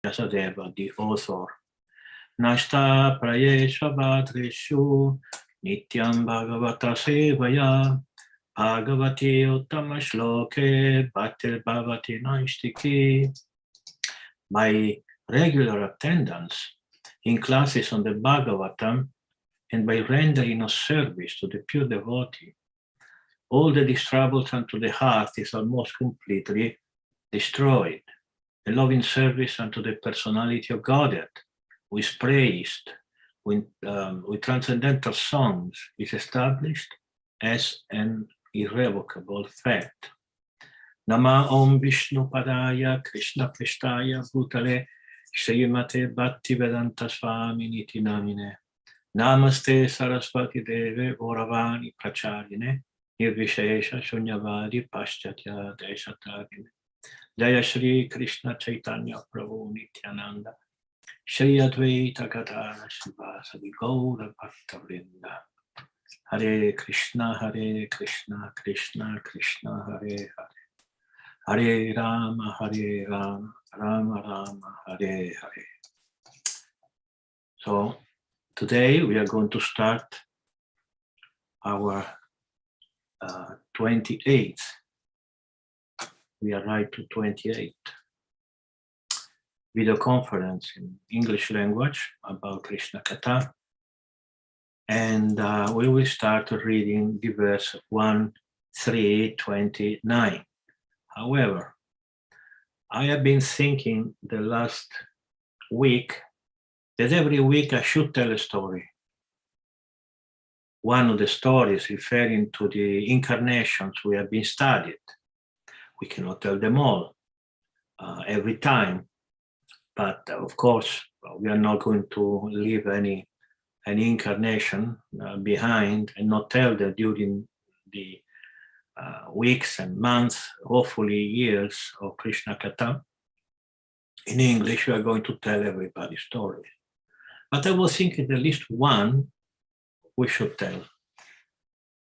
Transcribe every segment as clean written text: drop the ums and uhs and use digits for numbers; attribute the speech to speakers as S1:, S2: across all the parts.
S1: Vyasadeva, the author. Nashta prayesva vadreshu nityam bhagavata sevaya bhagavati uttama shloke bhaktir bhavati naistiki. By regular attendance in classes on the Bhagavatam and by rendering of service to the pure devotee, all that is troublesome to the heart is almost completely destroyed. The loving service unto the personality of Godhead, who is praised with transcendental songs, is established as an irrevocable fact. Nama Om Vishnu Padaya Krishna Pristaya Bhutale Srimate Bhaktivedanta Swami Niti Namine Namaste Saraswati Deve Gauravani Pracharine Nirvishesha Shunyavadi Paschatya Deshatarine Jaya Shri Krishna Chaitanya Prabhu Nityananda Shri Advaita Gadara Srivasadi Gaura Bhakta Vrinda Hare Krishna Krishna Krishna Hare Hare Hare Rama, Rama Rama, Hare Hare. So today we are going to start our 28th. We are right to 28 video conference in English language about Krishna Katha. And we will start reading the verse 1:3:29. However, I have been thinking the last week that every week I should tell a story. One of the stories referring to the incarnations we have been studied. We cannot tell them all every time, but of course, we are not going to leave any incarnation behind and not tell them during the weeks and months, hopefully years of Krishna Katha. In English, we are going to tell everybody's story. But I was thinking at least one we should tell.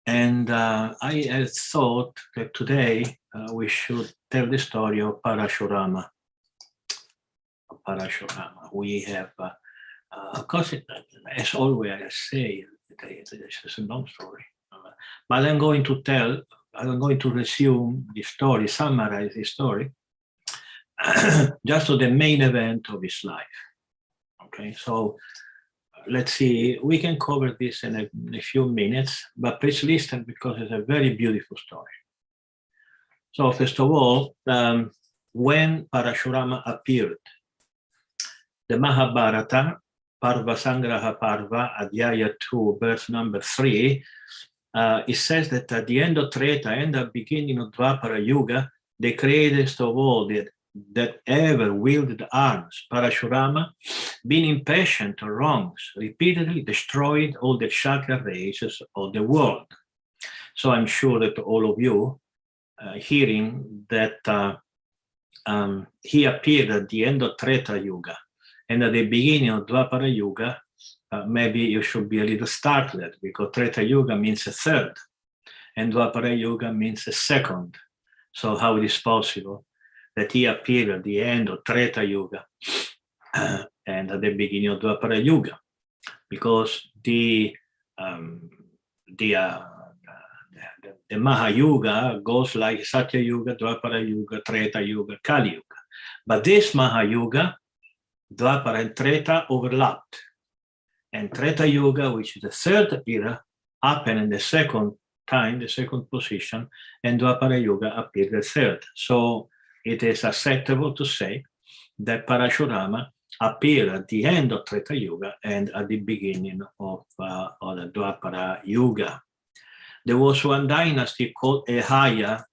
S1: And I had thought that today we should tell the story of Parasurama. We have, of course, as always I say, it's a long story. But I'm going to resume the story, summarize the story, just to the main event of his life. Okay, so let's see, we can cover this in a few minutes, but please listen because it's a very beautiful story. So first of all, when Parasurama appeared, the Mahabharata, Parva Sangraha Parva, Adhyaya 2, verse number 3, it says that at the end of Treta and the beginning of Dwapara Yuga, the greatest of all that ever wielded arms, Parasurama, being impatient of wrongs, repeatedly destroyed all the chakra races of the world. So I'm sure that all of you hearing that he appeared at the end of Treta Yuga and at the beginning of Dwapara Yuga, maybe you should be a little startled because Treta Yuga means a third and Dwapara Yuga means a second. So how it is possible that he appeared at the end of Treta Yuga and at the beginning of Dwapara Yuga? Because the Mahayuga goes like Satya Yuga, Dwapara Yuga, Treta Yuga, Kali Yuga. But this Mahayuga, Dwapara and Treta overlapped. And Treta Yuga, which is the third era, happened in the second time, the second position, and Dwapara Yuga appeared the third. So it is acceptable to say that Parasurama appeared at the end of Treta Yuga and at the beginning of the Dwapara Yuga. There was one dynasty called Ahaya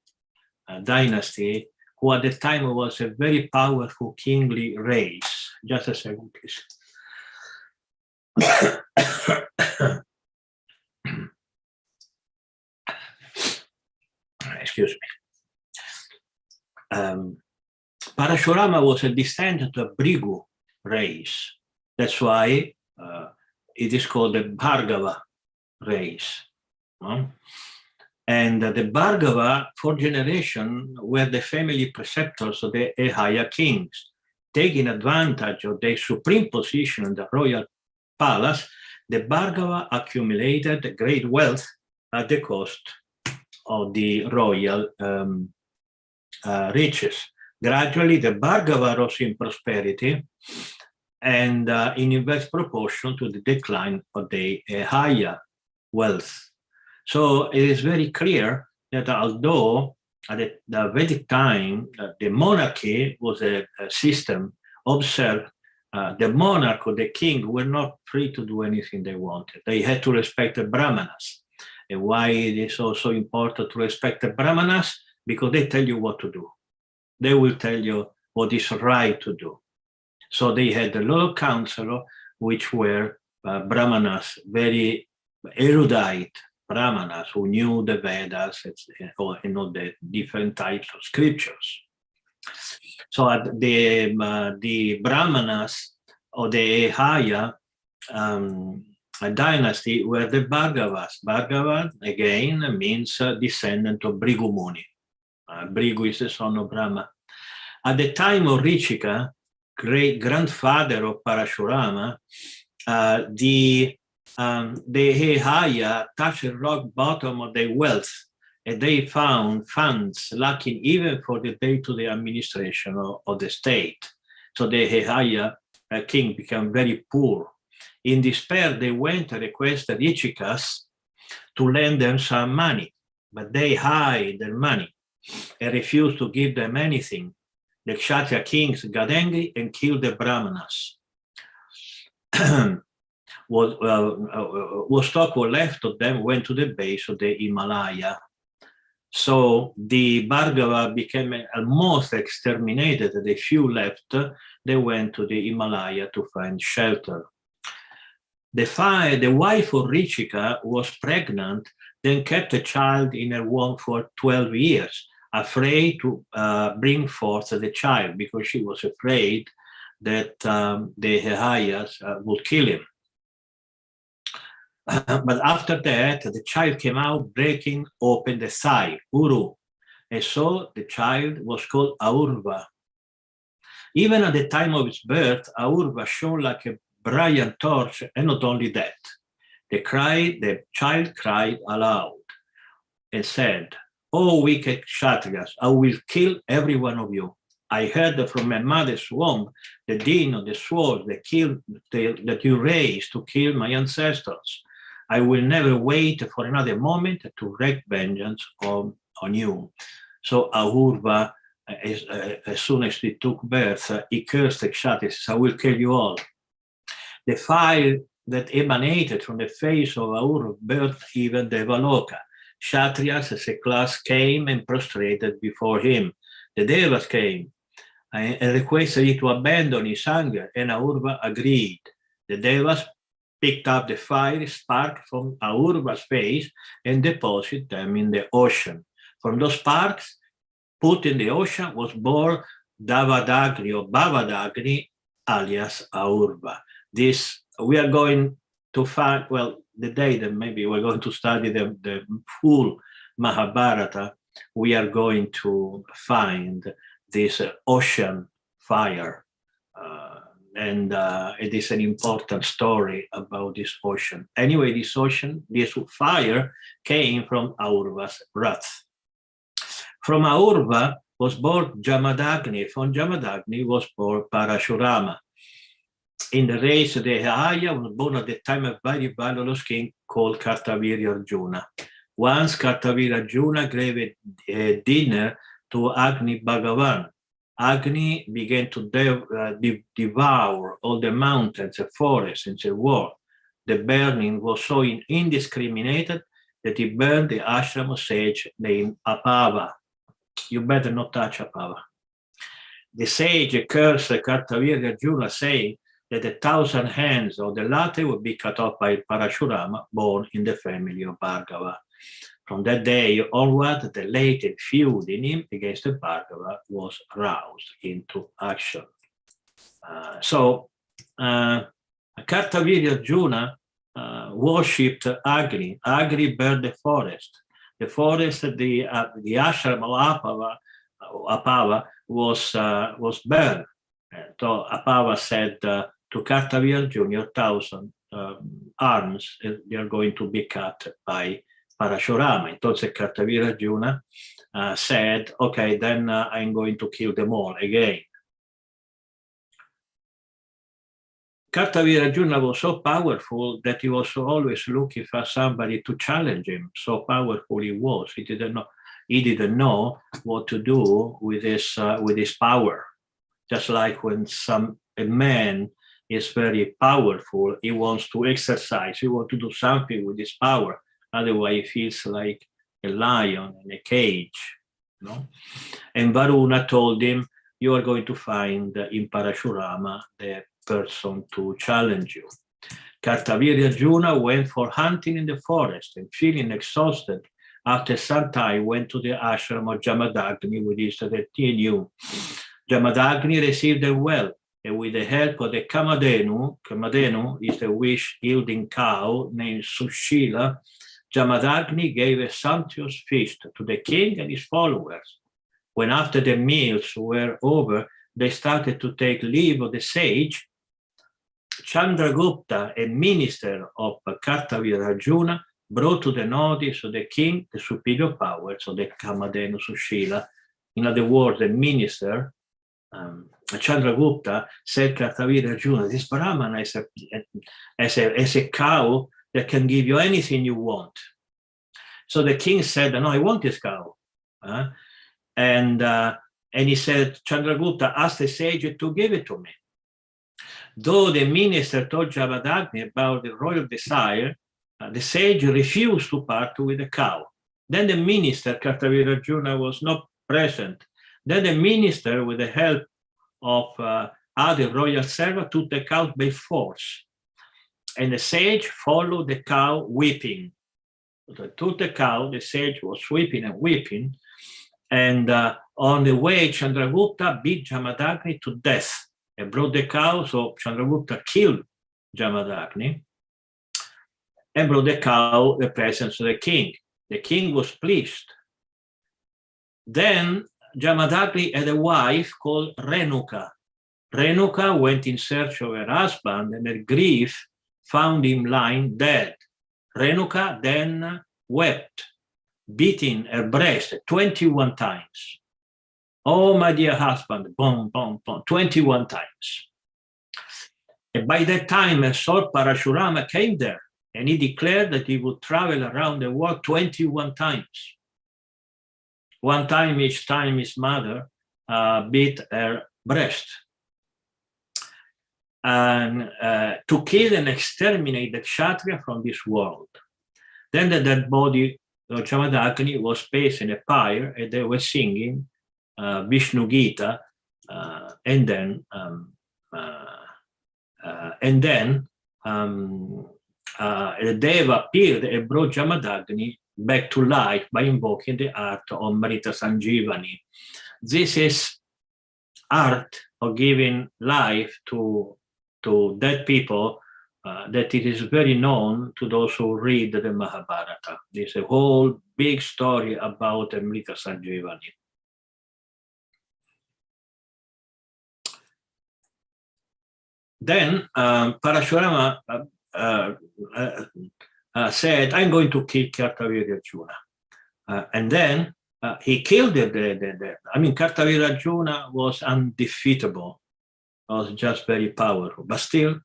S1: dynasty, who at the time was a very powerful kingly race. Just a second, please. Excuse me. Parasurama was a descendant of Bhrigu race. That's why it is called the Bhargava race. And the Bhargava, for generations, were the family preceptors of the Ahaya kings. taking advantage of their supreme position in the royal palace, the Bhargava accumulated great wealth at the cost of the royal riches. Gradually, the Bhargava rose in prosperity and in inverse proportion to the decline of the higher wealth. So it is very clear that although at the Vedic time, the monarchy was a system observed. The monarch or the king were not free to do anything they wanted. They had to respect the brahmanas. And why it is also important to respect the brahmanas? Because they tell you what to do. They will tell you what is right to do. So they had a lot of council, which were brahmanas, very erudite brahmanas who knew the Vedas and all the different types of scriptures. So the brahmanas or the higher dynasty were the Bhargavas. Bhargava, again, means descendant of Bhrigu Muni. Bhrigu is the son of Brahma. At the time of Richika, great-grandfather of Parasurama, the Haya touched the rock bottom of their wealth, and they found funds lacking even for the day-to-day administration of the state. So the Haya king became very poor. In despair, they went and requested Ichikas to lend them some money, but they hid their money and refused to give them anything. The Kshatriya kings got angry and killed the Brahmanas. What stock was left of them went to the base of the Himalaya. So the Bhargava became almost exterminated. The few left, they went to the Himalaya to find shelter. The wife of Richika was pregnant, then kept a child in her womb for 12 years, afraid to bring forth the child because she was afraid that the Hayas would kill him. But after that, the child came out, breaking open the thigh, Uru, and so the child was called Aurva. Even at the time of its birth, Aurva shone like a brilliant torch, and not only that, the child cried aloud and said, "Oh, wicked Kshatriyas, I will kill every one of you. I heard from my mother's womb the din of the sword that you raised to kill my ancestors. I will never wait for another moment to wreak vengeance on you." So Ahurva, as soon as he took birth, he cursed the Kshatriyas, "I will kill you all." The fire that emanated from the face of Ahurva burned even Devaloka. Kshatriyas as a class came and prostrated before him. The Devas came and requested him to abandon his anger, and Ahurva agreed. The Devas picked up the fire spark from Ahurva's face and deposited them in the ocean. From those sparks put in the ocean was born Davadagni or Bhavadagni, alias Ahurva. This we are going to find, well, the day that maybe we're going to study the full Mahabharata, we are going to find this ocean fire. And it is an important story about this ocean. Anyway, this fire came from Ahurva's wrath. From Ahurva was born Jamadagni. From Jamadagni was born Parasurama. In the race, the Haya was born at the time of a very valorous king called Kartavirya Arjuna. Once Kartavirya Arjuna gave a dinner to Agni Bhagavan. Agni began to devour all the mountains, the forests, and the world. The burning was so indiscriminated that he burned the ashram of sage named Apava. You better not touch Apava. The sage cursed Kartavirya Arjuna, saying that 1,000 hands of the latter would be cut off by Parasurama, born in the family of Bhargava. From that day onward, the latent feud in him against the Bhargava was roused into action. Kartavirya Arjuna worshipped Agni. Agni burned the forest. The forest, the ashram of Apava was burned. So Apava said to Kartavya Arjuna, your 1,000 arms, they are going to be cut by Parasurama. Entonces Kartavya Arjuna said, okay, then I'm going to kill them all again. Kartavya Arjuna was so powerful that he was always looking for somebody to challenge him. So powerful he was. He didn't know what to do with his power. Just like when a man is very powerful, he wants to exercise, he wants to do something with his power. Otherwise, he feels like a lion in a cage. And Varuna told him, you are going to find in Parasurama the person to challenge you. Kartavya Arjuna went for hunting in the forest and feeling exhausted, after some time went to the ashram of Jamadagni with his retinue. Jamadagni received them well, and with the help of the Kamadhenu is the wish-yielding cow named Sushila, Jamadagni gave a sumptuous feast to the king and his followers. When after the meals were over, they started to take leave of the sage, Chandragupta, a minister of Kartavya Arjuna, brought to the notice of the king the superior powers of the Kamadhenu Sushila. In other words, the minister, Chandragupta, said Kartavya Arjuna, this Brahmana is a cow that can give you anything you want. So the king said, no, I want this cow. And he said, Chandragupta, ask the sage to give it to me. Though the minister told Jamadagni about the royal desire, the sage refused to part with the cow. Then the minister, Kartavya Arjuna, was not present. Then the minister, with the help of other royal servants, took the cow by force. And the sage followed the cow weeping. They took the cow, the sage was weeping and weeping. And on the way, Chandragupta beat Jamadagni to death and brought the cow. So Chandragupta killed Jamadagni and brought the cow the presence of the king. The king was pleased. Then Jamadagni had a wife called Renuka. Renuka went in search of her husband, and her grief found him lying dead. Renuka then wept, beating her breast 21 times. Oh, my dear husband, boom, boom, boom, 21 times. And by that time, her son Parasurama came there, and he declared that he would travel around the world 21 times. One time each time his mother beat her breast. And to kill and exterminate the Kshatriya from this world. Then the dead body of Jamadagni was placed in a pyre, and they were singing Vishnu Gita, and then the Deva appeared and brought Jamadagni back to life by invoking the art of Amrita Sanjivani. This is art of giving life to dead people that it is very known to those who read the Mahabharata. There's a whole big story about Amrita Sanjivani. Then Parasurama said, I'm going to kill Kartavya Arjuna. And then he killed Kartavya Arjuna was undefeatable, was just very powerful. But still,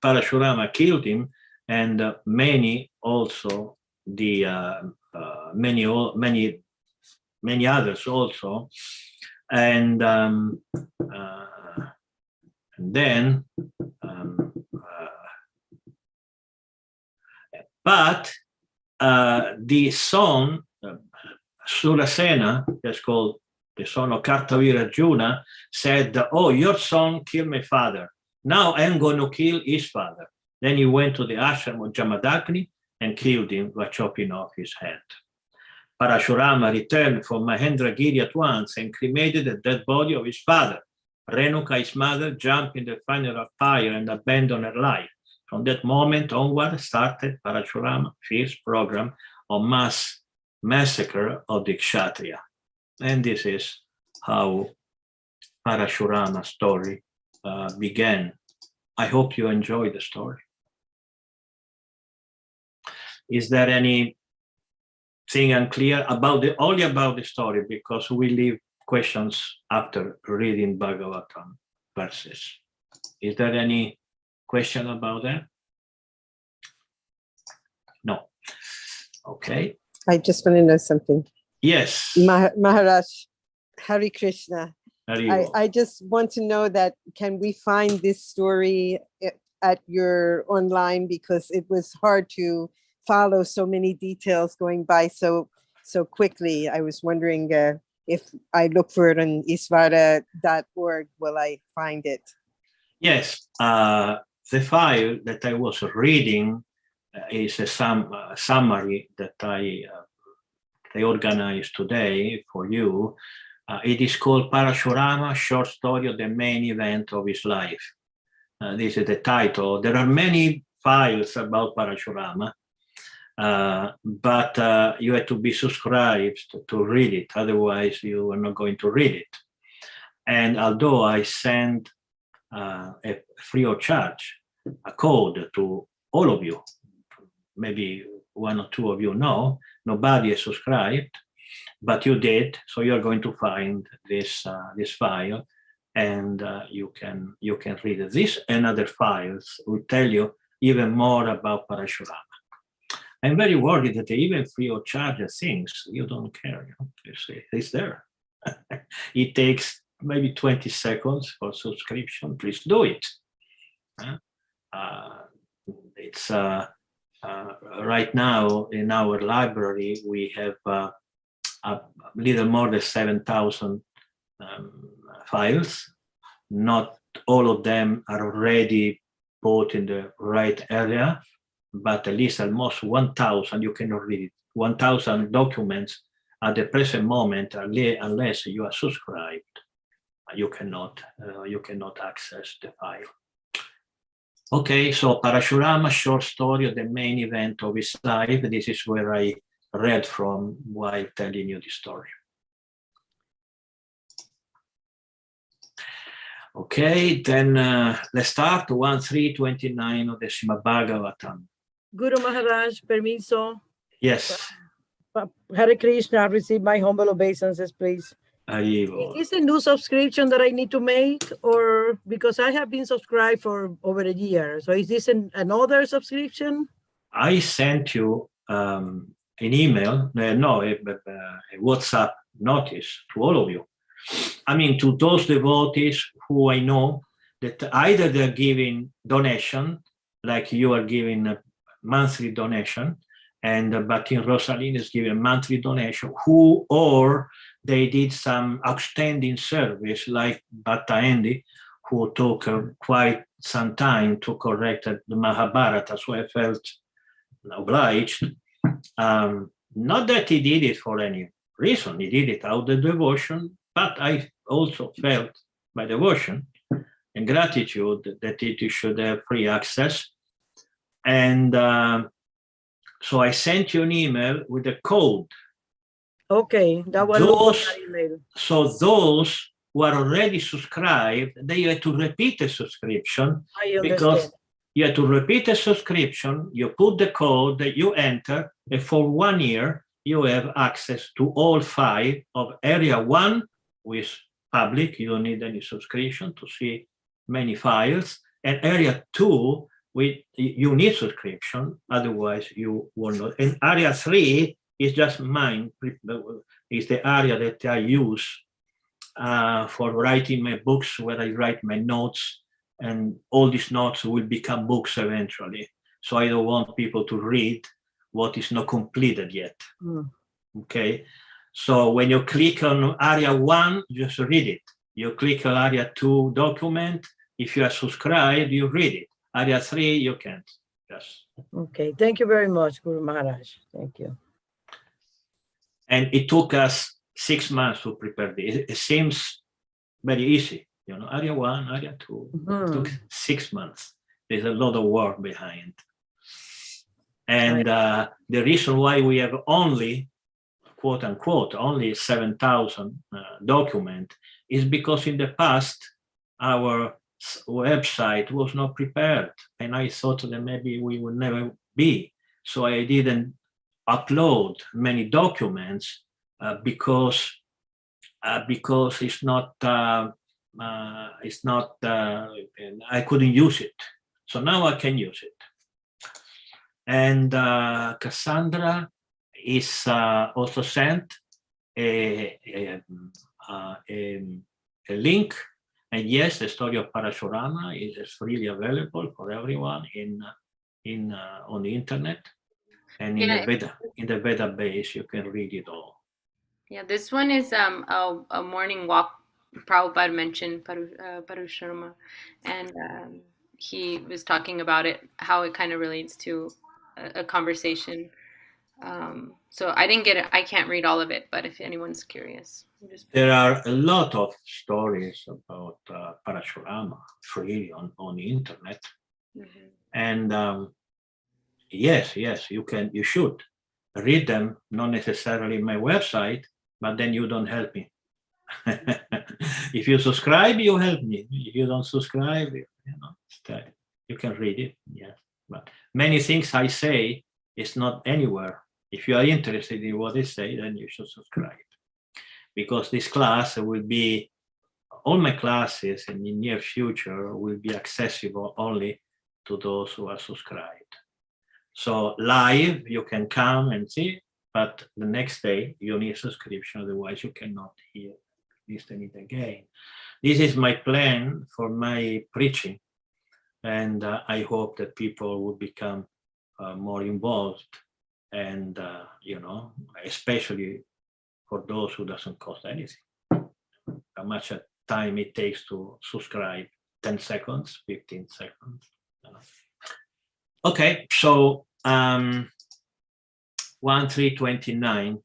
S1: Parasurama killed him, and many also, many others also. And then, but the son, Surasena, that's called the son of Kartavya Arjuna, said, oh, your son killed my father. Now I'm going to kill his father. Then he went to the ashram of Jamadagni and killed him by chopping off his head. Parasurama returned from Mahendragiri at once and cremated the dead body of his father. Renuka, his mother, jumped in the funeral pyre and abandoned her life. From that moment onward started Parasurama's fierce program of mass massacre of the Kshatriya. And this is how Parasurama story began. I hope you enjoy the story. Is there anything unclear only about the story, because we leave questions after reading Bhagavatam verses? Is there any question about that? No. Okay.
S2: I just want to know something.
S1: Yes.
S2: Maharaj, Hare Krishna.
S1: Hare
S2: I just want to know that, can we find this story at your online, because it was hard to follow so many details going by so quickly. I was wondering if I look for it on isvara.org, will I find it?
S1: Yes. The file that I was reading is a summary that I organized today for you. It is called Parasurama, Short Story of the Main Event of His Life. This is the title. There are many files about Parasurama, but you have to be subscribed to read it. Otherwise, you are not going to read it. And although I send free of charge a code to all of you, maybe one or two of you know, nobody is subscribed, but you did, so you're going to find this file, and you can read it. This and other files will tell you even more about Parasurama. I'm very worried that even free of charge things, you don't care. You see, it's there. It takes maybe 20 seconds for subscription. Please do it. It's right now in our library we have a little more than 7,000 files. Not all of them are already put in the right area, but at least almost 1,000 you cannot read it. 1,000 documents at the present moment, unless you are subscribed, you cannot access the file. Okay, so Parasurama, short story of the main event of his life. This is where I read from while telling you the story. Okay, then let's start 1.3.29 of the Srimad Bhagavatam.
S3: Guru Maharaj, permiso.
S1: Yes.
S3: Hare Krishna, receive my humble obeisances, please. Is this a new subscription that I need to make, or because I have been subscribed for over a year? So is this another subscription?
S1: I sent you an email, a WhatsApp notice to all of you. I mean, to those devotees who I know that either they're giving donation, like you are giving a monthly donation, and Bhakti Rosaline is giving a monthly donation, or they did some outstanding service, like Bhatta Andy, who took quite some time to correct the Mahabharata, so I felt obliged. Not that he did it for any reason, he did it out of devotion, but I also felt by devotion and gratitude that it should have free access. And so I sent you an email with a code.
S3: Okay, that was that email.
S1: So those who are already subscribed, they have to repeat the subscription.
S3: I understand.
S1: Because you have to repeat the subscription, you put the code that you enter, and for 1 year, you have access to all 5 of Area 1, which is public, you don't need any subscription to see many files, and Area 2, you need subscription, otherwise you will not. And Area 3 is just mine, is the area that I use for writing my books, where I write my notes, and all these notes will become books eventually. So I don't want people to read what is not completed yet. Okay, so when you click on Area 1, just read it. You click on Area 2 document, if you are subscribed, you read it. Area 3, you can't. Yes.
S3: Okay, thank you very much, Guru Maharaj. Thank you.
S1: And it took us 6 months to prepare this. It seems very easy, Area 1, Area 2. It took 6 months. There's a lot of work behind. And the reason why we have only, quote unquote, only 7,000 documents is because in the past, our website was not prepared. And I thought that maybe we would never be. So I didn't upload many documents because it's not, I couldn't use it. So now I can use it. And Cassandra is also sent a link. And yes, the story of Parasurama is freely available for everyone on the internet, and in the Veda base you can read it all.
S4: Yeah, this one is a morning walk. Prabhupada mentioned Parasurama, and he was talking about it, how it kind of relates to a conversation. So I didn't get it. I can't read all of it, but if anyone's curious.
S1: There are a lot of stories about Parasurama freely on the internet. Mm-hmm. And yes, you should read them, not necessarily my website, but then you don't help me. If you subscribe, you help me. If you don't subscribe, you can read it. Yes, but many things I say is not anywhere. If you are interested in what I say, then you should subscribe. Because this class will be, all my classes in the near future will be accessible only to those who are subscribed. So live, you can come and see, but the next day you need subscription, otherwise you cannot listen it again. This is my plan for my preaching, and I hope that people will become more involved, and especially for those who doesn't cost anything. How much time it takes to subscribe? 10 seconds, 15 seconds. Okay, so 1329.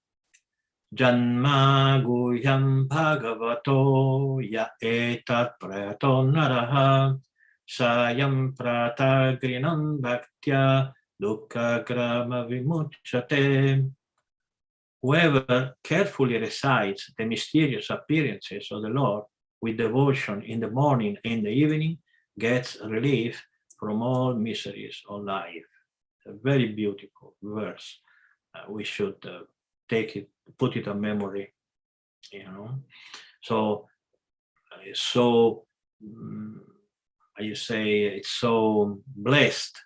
S1: Janma guhyam bhagavato ya etat prayato naraha sayam pratagrinam bhaktya dukkha grama vimuchyate. Whoever carefully recites the mysterious appearances of the Lord with devotion in the morning and in the evening gets relief from all miseries of life. A very beautiful verse. We should take it, put it on memory, So you say it's so blessed,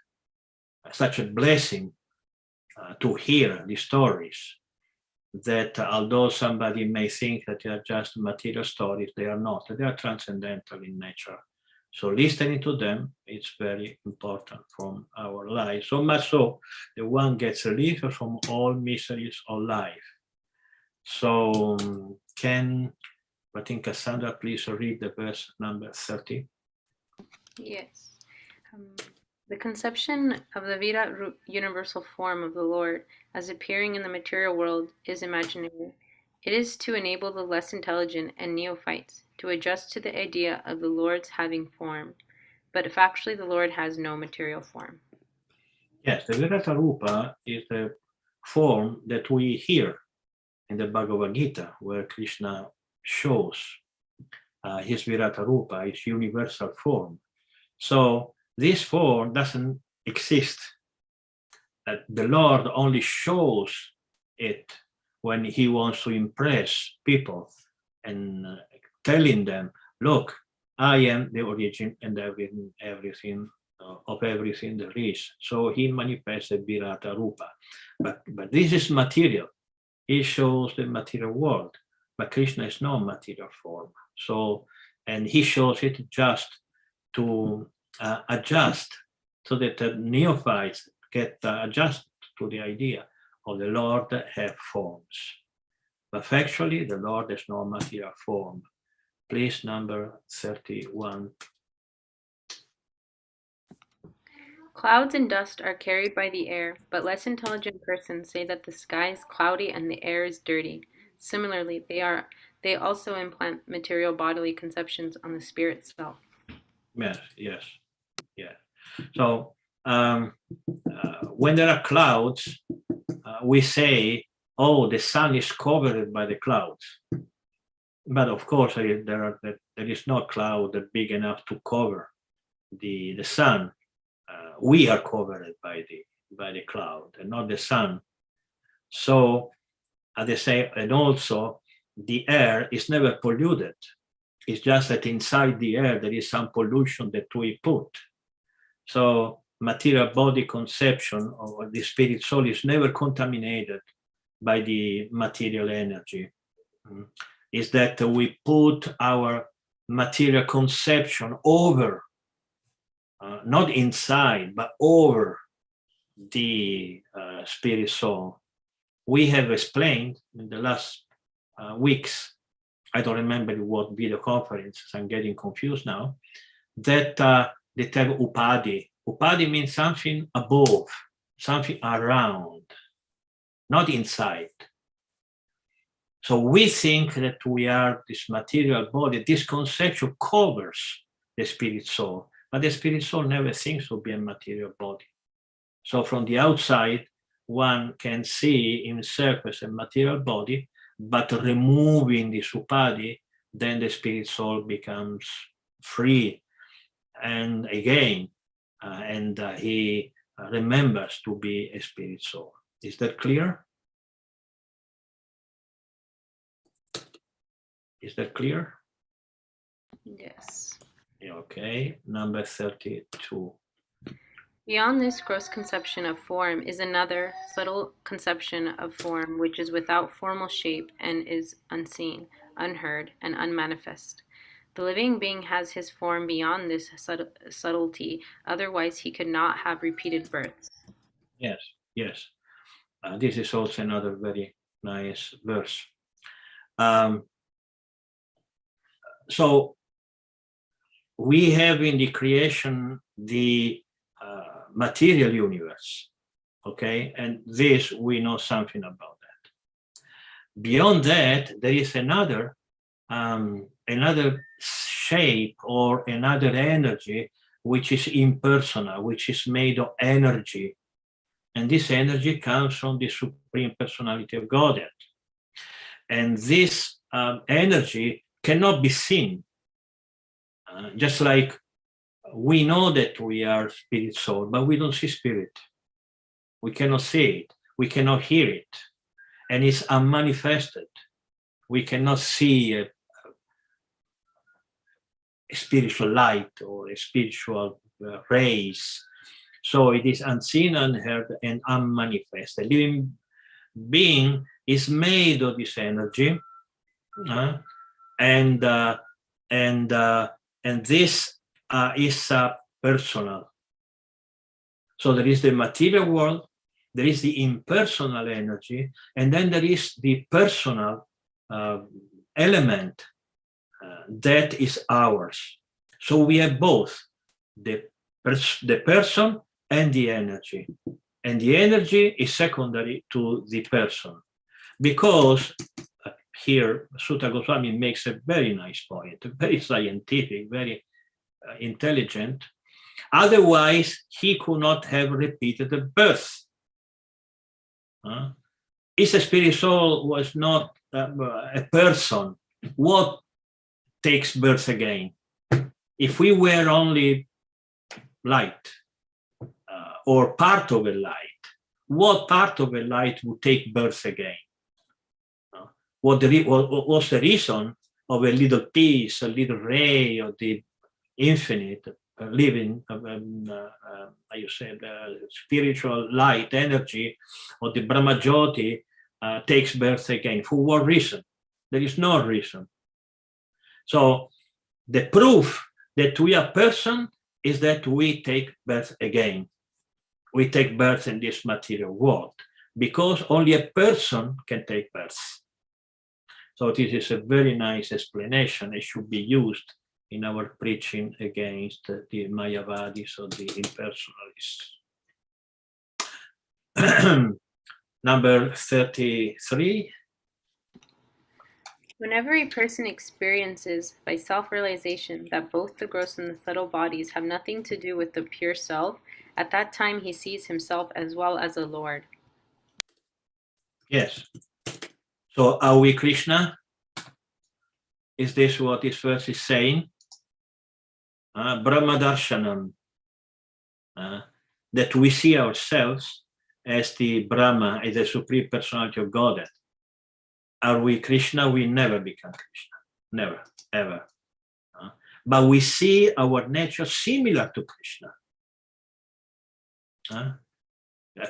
S1: such a blessing to hear the stories, that although somebody may think that they are just material stories, they are not. They are transcendental in nature. So listening to them is very important from our life. So much so that one gets relief from all miseries of life. So I think Cassandra, please read the verse number 30.
S4: Yes. The conception of the Virat universal form of the Lord as appearing in the material world is imaginary. It is to enable the less intelligent and neophytes to adjust to the idea of the Lord's having form, but factually the Lord has no material form.
S1: Yes, the Virata Rupa is the form that we hear in the Bhagavad Gita, where Krishna shows his Virata Rupa, his universal form. So this form doesn't exist. The Lord only shows it when he wants to impress people and telling them, look, I am the origin and everything of everything there is. So he manifests the Virata Rupa. But this is material. He shows the material world. But Krishna is no material form. So, and he shows it just to adjust, so that the neophytes get adjusted to the idea of the Lord have forms. But factually, the Lord has no material form. Please, number 31.
S4: Clouds and dust are carried by the air, but less intelligent persons say that the sky is cloudy and the air is dirty. Similarly, they also implant material bodily conceptions on the spirit self.
S1: Yes. So when there are clouds, we say, oh, the sun is covered by the clouds. But of course, there is no cloud big enough to cover the sun. We are covered by the cloud and not the sun. So, as they say, and also the air is never polluted. It's just that inside the air there is some pollution that we put. So material body conception of the spirit soul is never contaminated by the material energy. Is that we put our material conception over, not inside, but over the spirit soul. We have explained in the last weeks, I don't remember what video conference, I'm getting confused now, that the term upadi. Upadi means something above, something around, not inside. So we think that we are this material body. This conception covers the spirit soul, but the spirit soul never thinks to be a material body. So from the outside, one can see himself as a material body, but removing the upadi, then the spirit soul becomes free. And again, he remembers to be a spirit soul. Is that clear? Is that clear?
S4: Yes.
S1: Okay, number 32.
S4: Beyond this gross conception of form is another subtle conception of form, which is without formal shape and is unseen, unheard, and unmanifest. The living being has his form beyond this subtlety, otherwise he could not have repeated births.
S1: Yes, yes. This is also another very nice verse. So we have in the creation the material universe, okay? And this, we know something about that. Beyond that, there is another shape or another energy which is impersonal, which is made of energy. And this energy comes from the Supreme Personality of Godhead. And this energy cannot be seen. Just like we know that we are spirit soul, but we don't see spirit. We cannot see it. We cannot hear it. And it's unmanifested. We cannot see a spiritual light or a spiritual rays. So it is unseen, unheard, and unmanifested. Living being is made of this energy, and this is personal. So there is the material world, there is the impersonal energy, and then there is the personal element that is ours. So we have both the person and the energy. And the energy is secondary to the person. Because here, Sutta Goswami makes a very nice point, very scientific, very intelligent. Otherwise, he could not have repeated the birth. If a spirit soul was not a person, what takes birth again? If we were only light or part of a light, what part of a light would take birth again? What's the reason of a little piece, a little ray of the infinite living, you say, the spiritual light energy of the Brahmajyoti takes birth again? For what reason? There is no reason. So the proof that we are person is that we take birth again. We take birth in this material world because only a person can take birth. So this is a very nice explanation. It should be used in our preaching against the Mayavadis or the impersonalists. Number 33.
S4: Whenever a person experiences by self-realization that both the gross and the subtle bodies have nothing to do with the pure self, at that time he sees himself as well as a Lord.
S1: Yes. So are we Krishna? Is this what this verse is saying? Brahma Darshanam, that we see ourselves as the Brahma, as the Supreme Personality of Godhead. Are we Krishna? We never become Krishna. Never, ever. But we see our nature similar to Krishna.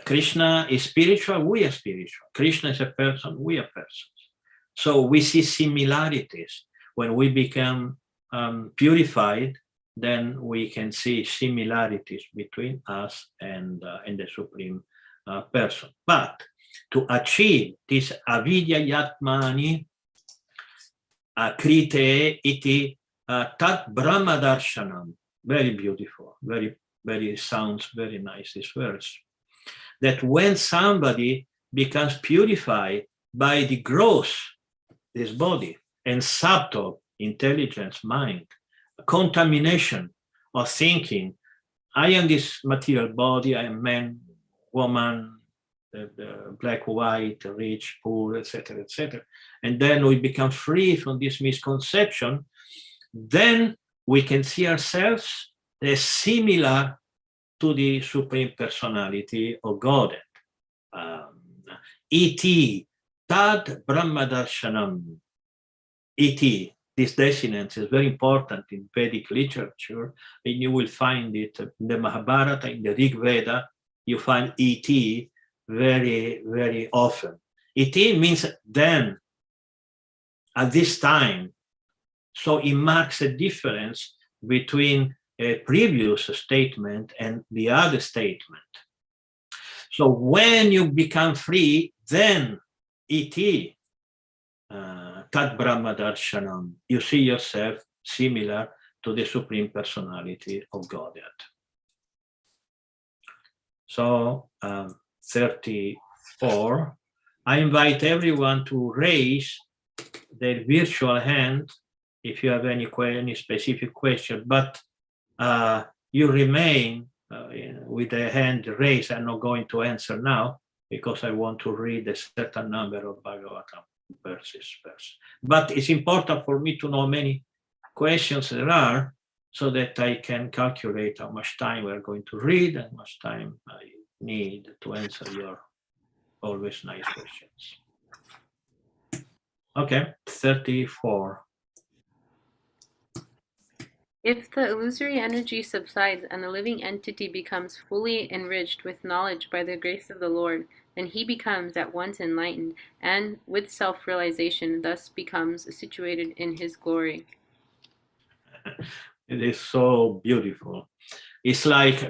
S1: Krishna is spiritual, we are spiritual. Krishna is a person, we are persons. So we see similarities. When we become purified, then we can see similarities between us and the Supreme Person. But to achieve this avidya yatmani krite iti tat brahma darshanam, very beautiful, very sounds very nice, this verse. That when somebody becomes purified by the gross, this body, and subtle intelligence, mind, contamination of thinking, I am this material body, I am man, woman, the black, white, rich, poor, etc., etc. And then we become free from this misconception, then we can see ourselves as similar to the Supreme Personality of Godhead. Iti tad brahmadarshanam. Iti, this desinence is very important in Vedic literature, and you will find it in the Mahabharata, in the Rig Veda, you find iti very, very often. Iti means then, at this time. So it marks a difference between a previous statement and the other statement. So when you become free, then iti tat brahma darshanam, you see yourself similar to the Supreme Personality of Godhead. So 34, I invite everyone to raise their virtual hand if you have any specific question, but you remain with the hand raised. I'm not going to answer now because I want to read a certain number of Bhagavatam verses first. But it's important for me to know how many questions there are so that I can calculate how much time we're going to read and how much time I need to answer your always nice questions. Okay, 34.
S4: If the illusory energy subsides and the living entity becomes fully enriched with knowledge by the grace of the Lord, then he becomes at once enlightened and, with self-realization, thus becomes situated in his glory.
S1: It is so beautiful. It's like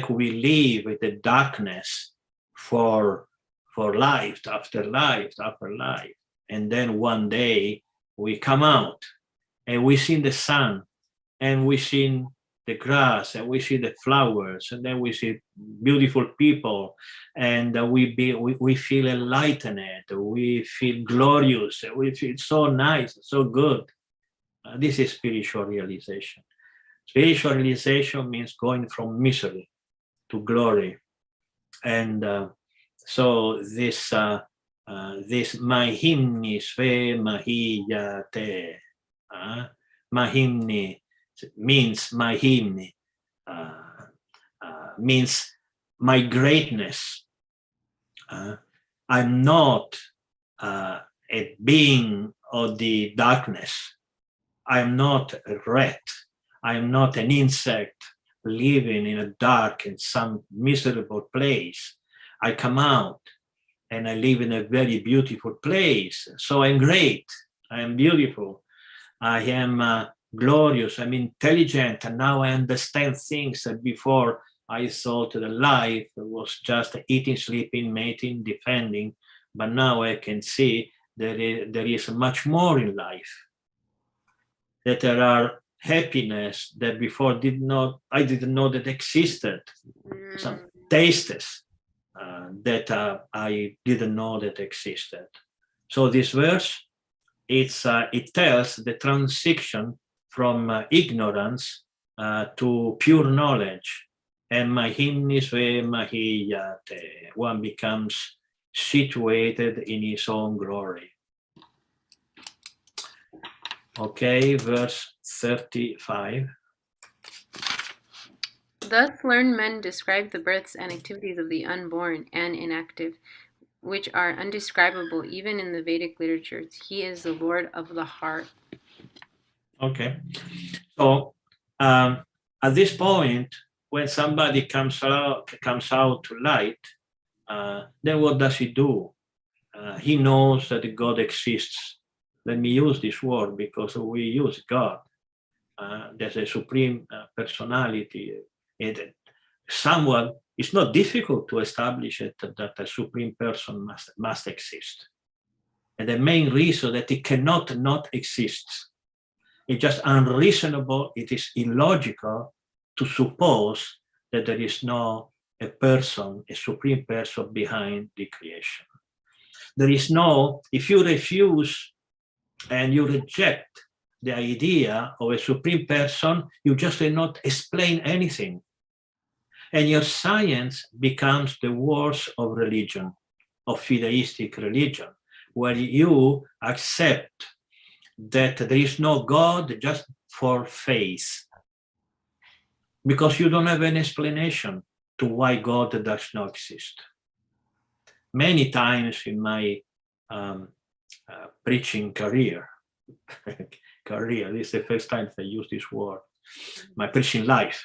S1: we live with the darkness for life after life after life. And then one day we come out and we see the sun and we see the grass and we see the flowers and then we see beautiful people and we feel enlightened, we feel glorious, we feel so nice, so good. This is spiritual realization. Spiritual realization means going from misery to glory. And so this mahimni sve mahiyate, mahimni means mahimni, means my greatness. I'm not a being of the darkness. I'm not a rat. I'm not an insect living in a dark and some miserable place. I come out and I live in a very beautiful place. So I'm great. I am beautiful. I am glorious. I'm intelligent. And now I understand things that before I thought that life was just eating, sleeping, mating, defending. But now I can see that there is much more in life. That there are happiness that before I didn't know that existed. Some tastes that I didn't know that existed. So this verse, it tells the transition from ignorance to pure knowledge. And mahimni sve mahiyate, one becomes situated in his own glory. Okay, verse 35.
S4: Thus learned men describe the births and activities of the unborn and inactive, which are undescribable even in the Vedic literatures. He is the Lord of the heart.
S1: Okay, so at this point, when somebody comes out to light, then what does he do? He knows that God exists. Let me use this word because we use God. There's a supreme personality. It's not difficult to establish that a supreme person must exist. And the main reason that it cannot not exist, it's just unreasonable, it is illogical to suppose that there is no a person, a supreme person behind the creation. There is no, if you refuse and you reject the idea of a supreme person, you just cannot explain anything. And your science becomes the worst of religion, of fideistic religion, where you accept that there is no God just for faith, because you don't have an explanation to why God does not exist. Many times in my preaching career, this is the first time I use this word, my preaching life,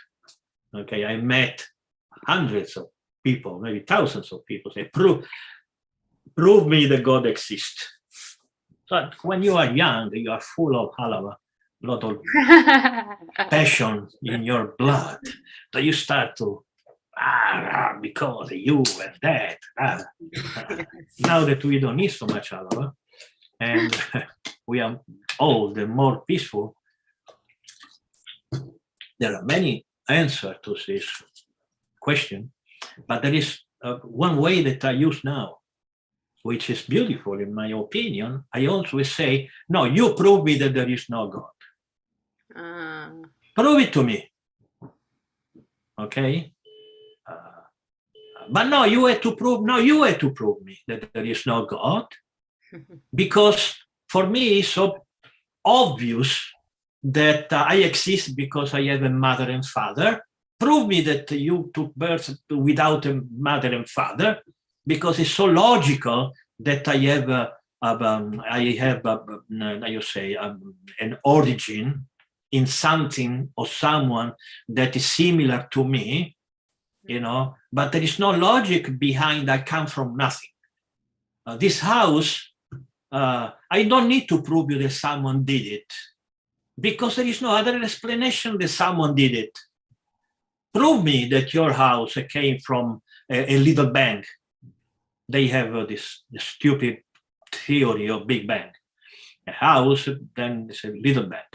S1: okay, I met hundreds of people, maybe thousands of people say, prove me that God exists. So when you are young, you are full of halava, a lot of passion in your blood, so you start to, because you and that. Now that we don't need so much halava, and we are old and more peaceful, there are many answers to this question, but there is one way that I use now, which is beautiful in my opinion. I always say, no, you prove me that there is no God. Prove it to me. Okay? But no, you had to prove me that there is no God, because for me it's so obvious that I exist because I have a mother and father. Prove me that you took birth without a mother and father, because it's so logical that I have an origin in something or someone that is similar to me, you know, but there is no logic behind I come from nothing. This house, I don't need to prove you that someone did it, because there is no other explanation that someone did it. Prove me that your house came from a little bang. They have this stupid theory of Big Bang. A house, then it's a little bang.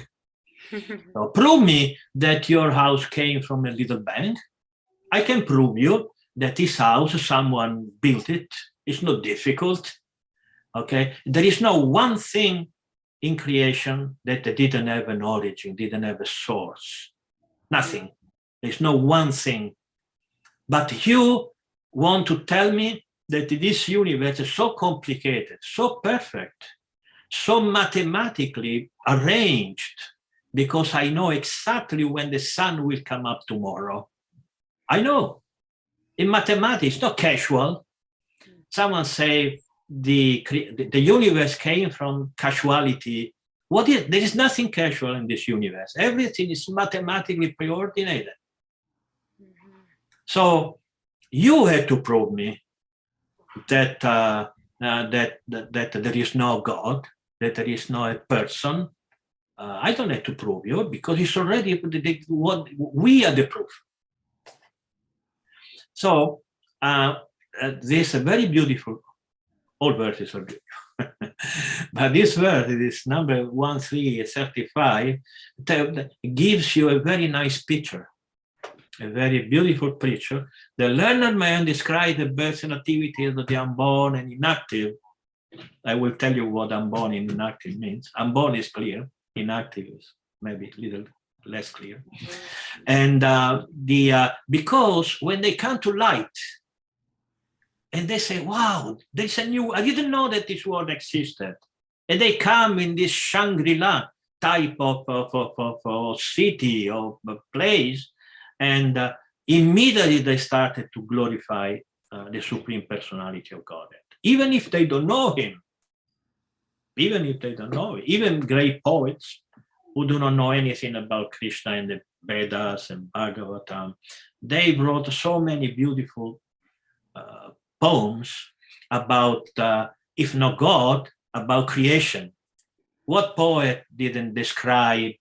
S1: So prove me that your house came from a little bang. I can prove you that this house, someone built it. It's not difficult. Okay, there is no one thing in creation that didn't have an origin, didn't have a source. Nothing. There's no one thing. But you want to tell me that this universe is so complicated, so perfect, so mathematically arranged, because I know exactly when the sun will come up tomorrow. I know. In mathematics, it's not casual. Someone say the universe came from casuality. What is? There is nothing casual in this universe. Everything is mathematically preordinated. So you had to prove me that that there is no God, that there is no person. I don't have to prove you, because it's already what we are the proof. So this is a very beautiful. All verses are beautiful, but this verse, this number 1335, gives you a very nice picture. A very beautiful picture. The learned man described the birth and activities of the unborn and inactive. I will tell you what unborn and inactive means. Unborn is clear, inactive is maybe a little less clear. And because when they come to light, and they say, wow, there's a new, I didn't know that this world existed. And they come in this Shangri-La type of city or place, and immediately they started to glorify the Supreme Personality of Godhead, even if they don't know him. Even great poets who do not know anything about Krishna and the Vedas and Bhagavatam, they wrote so many beautiful poems about, if not God, about creation. What poet didn't describe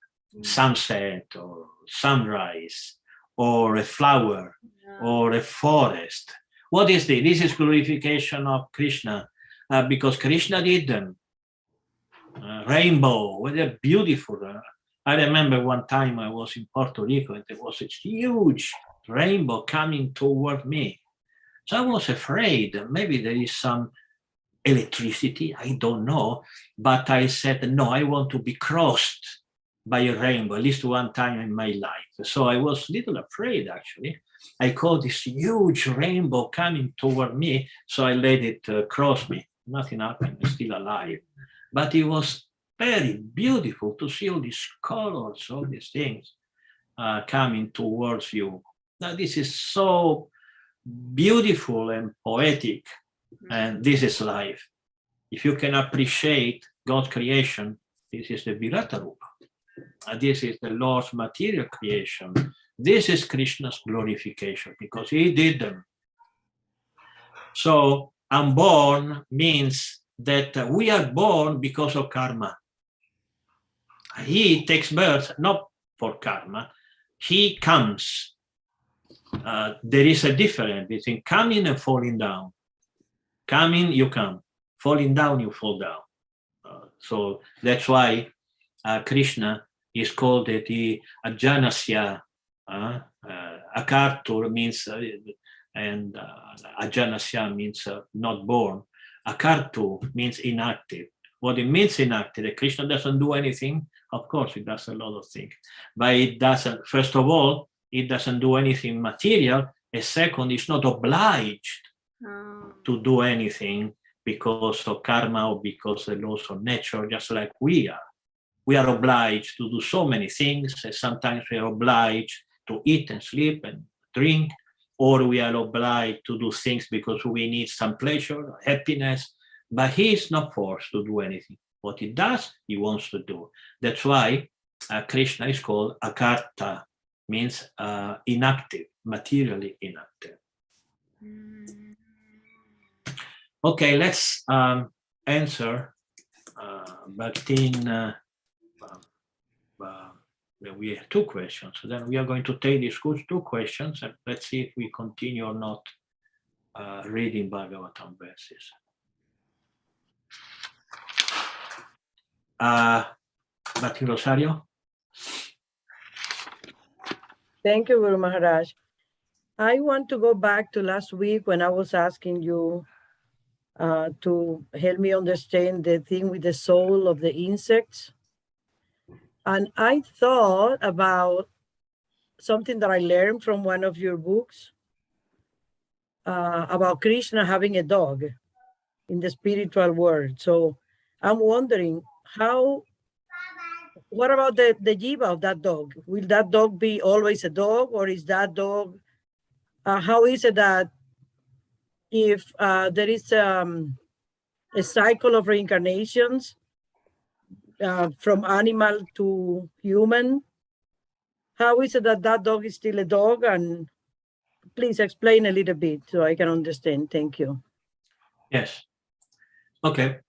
S1: sunset or sunrise or a flower or a forest? What is this? This is glorification of Krishna, because Krishna did them. Rainbow, what a beautiful. I remember one time I was in Puerto Rico and there was a huge rainbow coming toward me. So I was afraid maybe there is some electricity, I don't know, but I said, no, I want to be crossed by a rainbow, at least one time in my life. So I was a little afraid, actually. I caught this huge rainbow coming toward me, so I let it cross me. Nothing happened, I'm still alive. But it was very beautiful to see all these colors, all these things coming towards you. Now, this is so beautiful and poetic, and this is life. If you can appreciate God's creation, this is the Virata Rupa. This is the Lord's material creation. This is Krishna's glorification because he did them. So unborn means that we are born because of karma. He takes birth not for karma, he comes. There is a difference between coming and falling down. Coming, you come. Falling down, you fall down. So that's why Krishna is called the Ajanasya. Akartur means, and Ajanasya means not born. Akartu means inactive. What it means inactive, that Krishna doesn't do anything. Of course, he does a lot of things. But it doesn't, first of all, it doesn't do anything material. And second, it's not obliged to do anything because of karma or because of the laws of nature, just like we are. We are obliged to do so many things. And sometimes we are obliged to eat and sleep and drink, or we are obliged to do things because we need some pleasure, happiness, but he is not forced to do anything. What he does, he wants to do. That's why Krishna is called Akarta, means inactive, materially inactive. Okay, let's answer Bhaktin. We have two questions. So then we are going to take these two questions and let's see if we continue or not reading Bhagavatam verses. Bhakti Rosario?
S3: Thank you, Guru Maharaj. I want to go back to last week when I was asking you to help me understand the thing with the soul of the insects. And I thought about something that I learned from one of your books about Krishna having a dog in the spiritual world. So I'm wondering what about the jiva of that dog? Will that dog be always a dog, or is that dog, how is it that if there is a cycle of reincarnations from animal to human, how is it that that dog is still a dog? And please explain a little bit so I can understand. Thank you.
S1: Yes. Okay.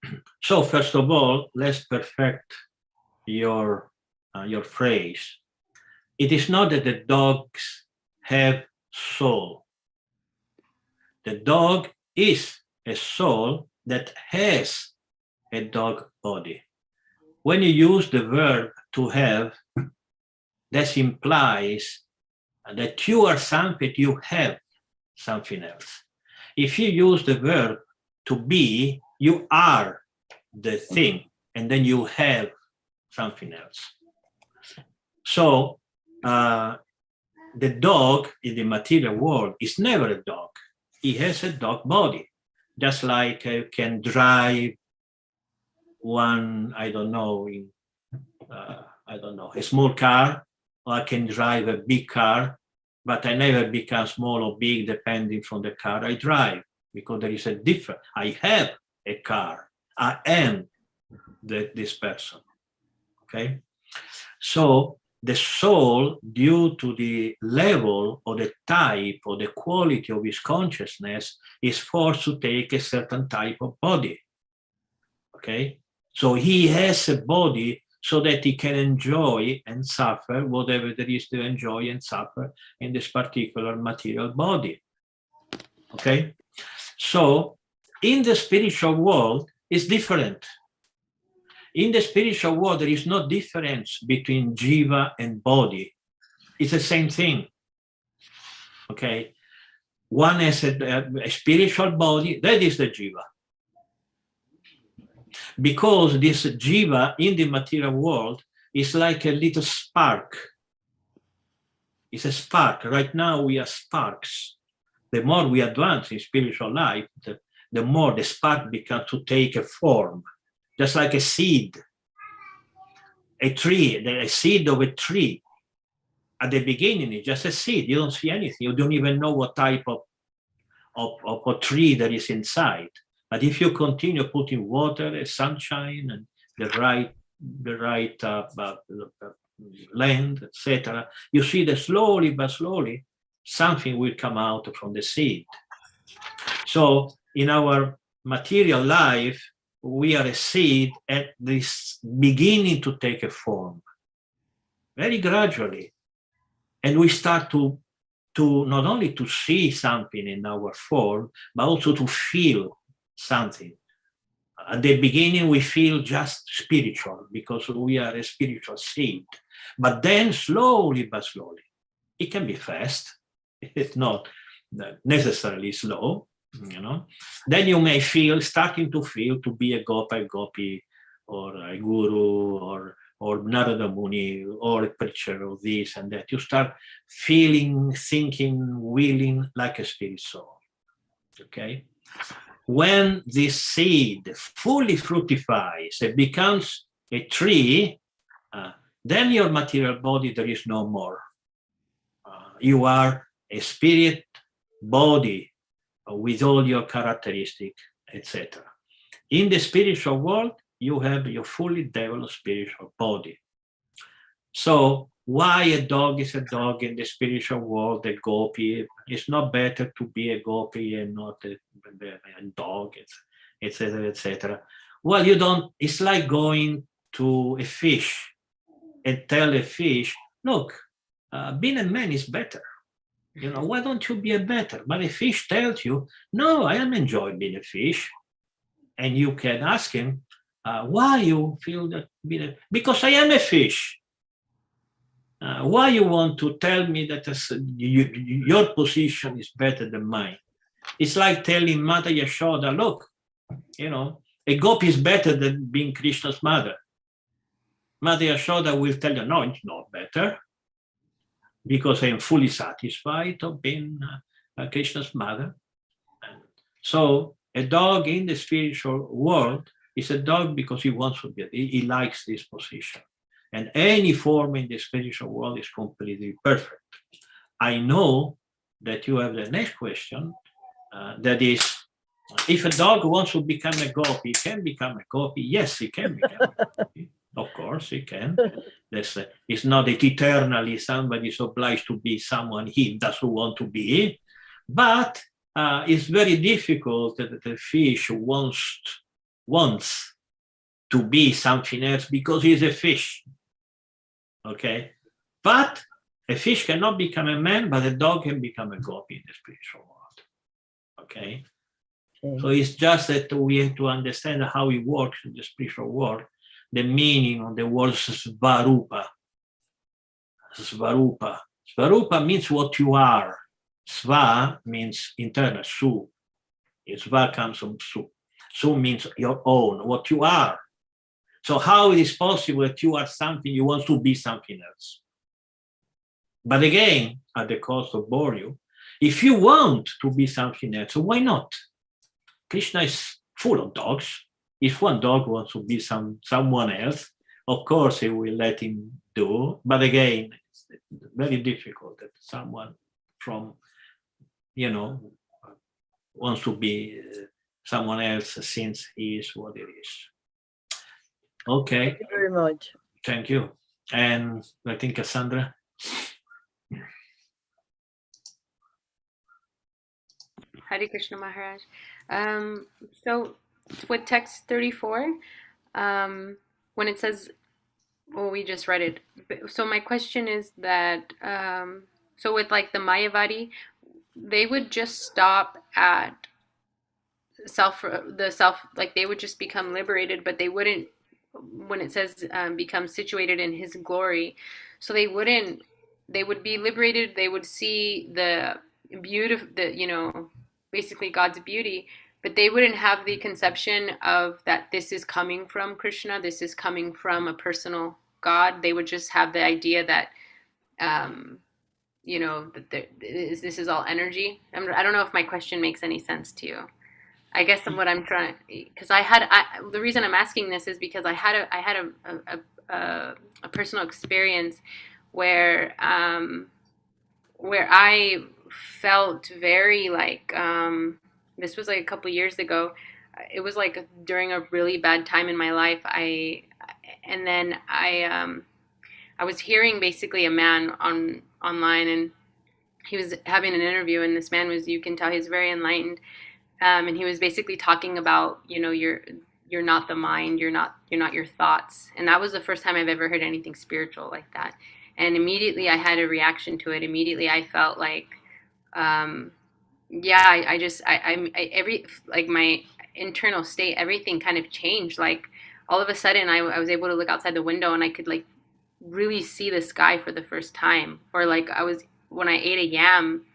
S1: So first of all, let's perfect your phrase. It is not that the dogs have soul. The dog is a soul that has a dog body. When you use the verb to have, that implies that you are something, you have something else. If you use the verb to be, you are the thing, and then you have something else. So the dog in the material world is never a dog. He has a dog body, just like you can drive one, I don't know, in I don't know, a small car, or I can drive a big car, but I never become small or big depending from the car I drive, because there is a difference. I have a car. I am this person. Okay? So the soul, due to the level or the type or the quality of his consciousness, is forced to take a certain type of body. Okay? So he has a body so that he can enjoy and suffer whatever there is to enjoy and suffer in this particular material body. Okay? So in the spiritual world, it's different. In the spiritual world, there is no difference between jiva and body. It's the same thing. Okay? One has a spiritual body, that is the jiva. Because this jiva in the material world is like a little spark. It's a spark. Right now we are sparks. The more we advance in spiritual life, the more the spark becomes to take a form, just like a seed. A tree, a seed of a tree. At the beginning, it's just a seed. You don't see anything. You don't even know what type of a tree that is inside. But if you continue putting water, sunshine, and the right land, etc., you see that slowly but slowly something will come out from the seed. So in our material life, we are a seed at this beginning to take a form, very gradually, and we start to not only to see something in our form, but also to feel something. At the beginning, we feel just spiritual because we are a spiritual seed. But then slowly but slowly, it can be fast. It's not necessarily slow, you know. Then you may starting to feel to be a gopi, or a guru, or Narada Muni, or a preacher of this and that. You start feeling, thinking, willing like a spirit soul. Okay? When this seed fully fructifies, it becomes a tree, then your material body, there is no more. You are a spirit body with all your characteristics, etc. In the spiritual world, you have your fully developed spiritual body. So why a dog is a dog in the spiritual world, a gopi? It's not better to be a gopi and not a dog, etc., etc. Well, you don't, it's like going to a fish and tell a fish, look, being a man is better. You know, why don't you be a better? But a fish tells you, no, I am enjoying being a fish. And you can ask him, why you feel that being a, because I am a fish. Why you want to tell me that your position is better than mine? It's like telling Mother Yashoda, look, you know, a gopi is better than being Krishna's mother. Mother Yashoda will tell you, no, it's not better, because I am fully satisfied of being Krishna's mother. And so a dog in the spiritual world is a dog because he wants to be, he likes this position. And any form in the spiritual world is completely perfect. I know that you have the next question, that is, if a dog wants to become a gopi, he can become a gopi. Yes, he can become a gopi. Of course, he can. It's not that eternally somebody is obliged to be someone he doesn't want to be, but it's very difficult that the fish wants to be something else because he's a fish. Okay, but a fish cannot become a man, but a dog can become a gopi in the spiritual world. Okay, so it's just that we have to understand how it works in the spiritual world, the meaning of the word svarupa. Svarupa. Svarupa means what you are. Sva means internal, su. Sva comes from su. Su means your own, what you are. So how it is possible that you are something, you want to be something else? But again, at the cost of bore you, if you want to be something else, why not? Krishna is full of dogs. If one dog wants to be someone else, of course, he will let him do. But again, it's very difficult that someone from, wants to be someone else since he is what it is. Okay.
S3: Thank you very much.
S1: Thank you. And I think Cassandra.
S4: Hare Krishna Maharaj. So with text 34, when it says, well, we just read it. So my question is that, so with like the Mayavadi, they would just stop at like they would just become liberated, but they wouldn't, when it says become situated in his glory, so they would be liberated, they would see the beauty, basically God's beauty, but they wouldn't have the conception of that this is coming from Krishna, this is coming from a personal God. They would just have the idea that that this is all energy. I don't know if my question makes any sense to you. I guess what I'm trying, because the reason I'm asking this is because I had a personal experience where I felt very like, this was like a couple years ago. It was like during a really bad time in my life. I was hearing basically a man online, and he was having an interview, and this man was, you can tell he's very enlightened. And he was basically talking about, you're not the mind, you're not your thoughts. And that was the first time I've ever heard anything spiritual like that. And immediately I had a reaction to it. Immediately I felt like, my internal state, everything kind of changed. Like all of a sudden I was able to look outside the window and I could like really see the sky for the first time. Or like when I ate a yam,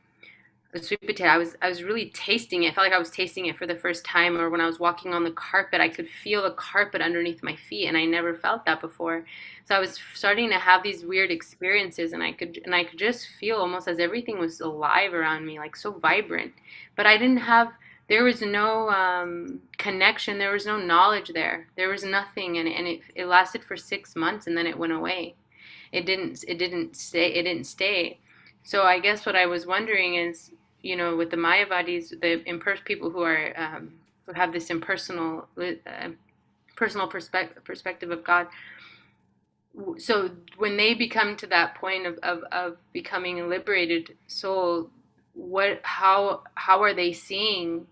S4: a sweet potato, I was really tasting it. I felt like I was tasting it for the first time. Or when I was walking on the carpet, I could feel the carpet underneath my feet, and I never felt that before. So I was starting to have these weird experiences, and I could just feel almost as everything was alive around me, like so vibrant. But there was no connection, there was no knowledge there. There was nothing, and it lasted for 6 months, and then it went away. It didn't stay. So I guess what I was wondering is, with the Mayavadis, the people who are who have this impersonal, personal perspective of God. So when they become to that point of becoming a liberated soul, how are they seeing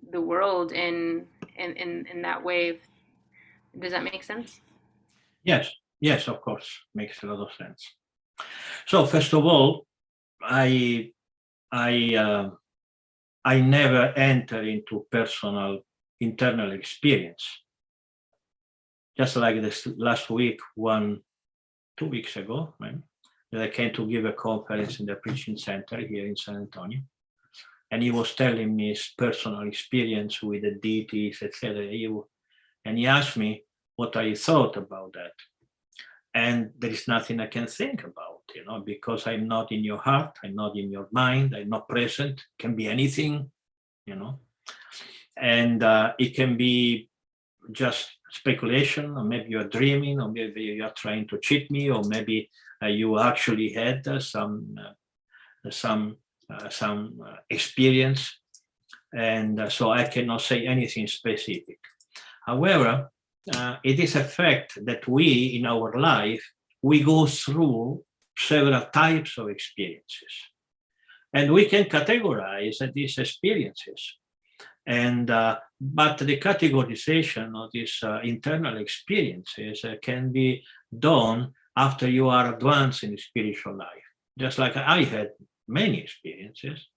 S4: the world in that way? Does that make sense?
S1: Yes, of course, makes a lot of sense. So first of all, I never enter into personal internal experience. Just like this last week, 2 weeks ago, right, that I came to give a conference in the preaching center here in San Antonio, and he was telling me his personal experience with the deities, etc. And he asked me what I thought about that. And there is nothing I can think about, because I'm not in your heart, I'm not in your mind, I'm not present. It can be anything, and it can be just speculation, or maybe you're dreaming, or maybe you're trying to cheat me, or maybe you actually had some experience, and so I cannot say anything specific. However, it is a fact that we, in our life, we go through several types of experiences, and we can categorize these experiences. And but the categorization of these internal experiences can be done after you are advanced in spiritual life. Just like I had many experiences,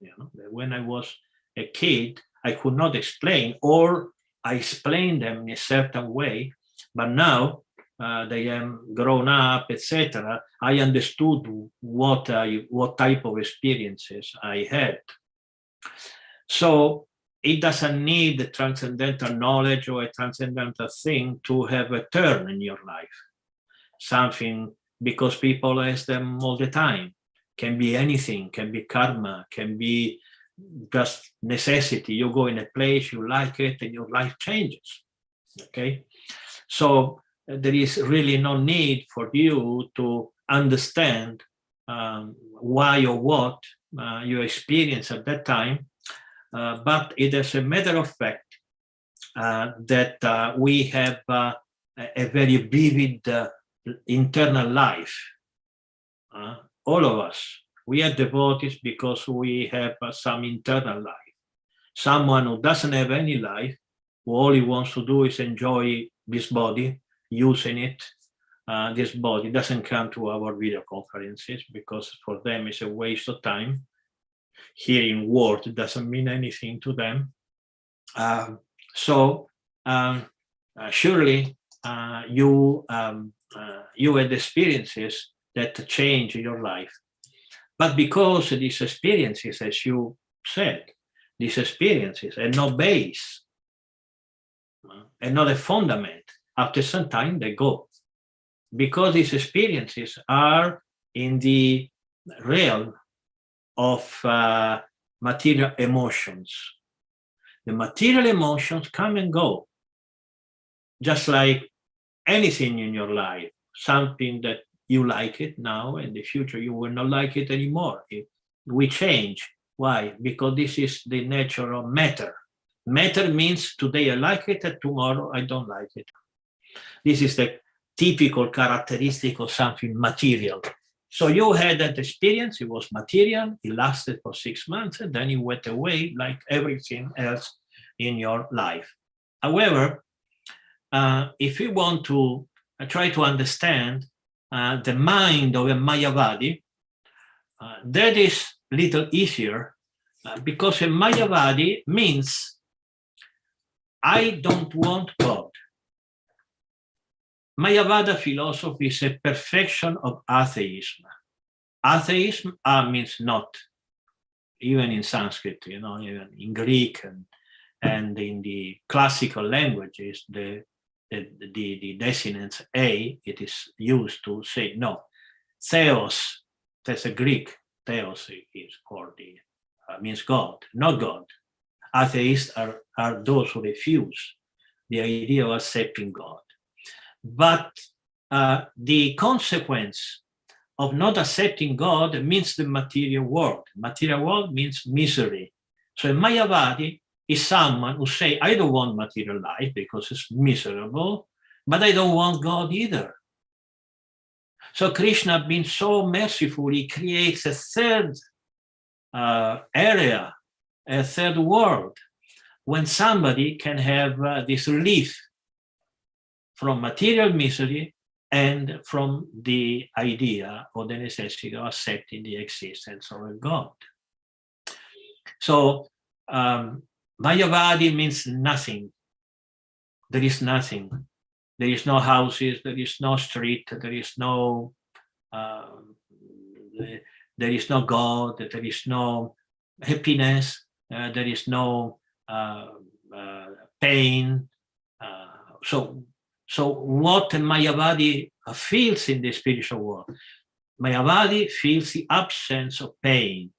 S1: when I was a kid, I could not explain, or I explained them in a certain way, but now they am grown up, etc. I understood what type of experiences I had. So it doesn't need a transcendental knowledge or a transcendental thing to have a turn in your life. Something, because people ask them all the time. Can be anything, can be karma, can be just necessity. You go in a place, you like it, and your life changes. Okay, so there is really no need for you to understand why or what you experience at that time, but it is a matter of fact that we have a very vivid internal life. All of us, we are devotees because we have some internal life. Someone who doesn't have any life, who all he wants to do is enjoy this body, using it. This body doesn't come to our video conferences because for them it's a waste of time. Hearing words doesn't mean anything to them. Surely you had experiences that change your life. But because these experiences, as you said, these experiences are no base and not a fundament, after some time they go. Because these experiences are in the realm of material emotions. The material emotions come and go, just like anything in your life, something that you like it now, in the future you will not like it anymore. We change. Why? Because this is the nature of matter. Matter means today I like it and tomorrow I don't like it. This is the typical characteristic of something material. So you had that experience, it was material, it lasted for 6 months, and then it went away like everything else in your life. However, if you want to try to understand the mind of a Mayavadi, that is a little easier because a Mayavadi means I don't want God. Mayavada philosophy is a perfection of atheism. Atheism means not, even in Sanskrit, even in Greek and in the classical languages, the desinence a, it is used to say no. Theos, that's a Greek. Theos is called means God, not God. Atheists are those who refuse the idea of accepting God. But the consequence of not accepting God means the material world. Material world means misery. So a Mayavadi is someone who say, I don't want material life because it's miserable, but I don't want God either. So Krishna, being so merciful, he creates a third area, a third world, when somebody can have this relief from material misery and from the idea or the necessity of accepting the existence of a God. So Mayavadi means nothing. There is nothing. There is no houses, there is no street, there is no God, there is no happiness, there is no pain. So what a Mayavadi feels in the spiritual world? Mayavadi feels the absence of pain.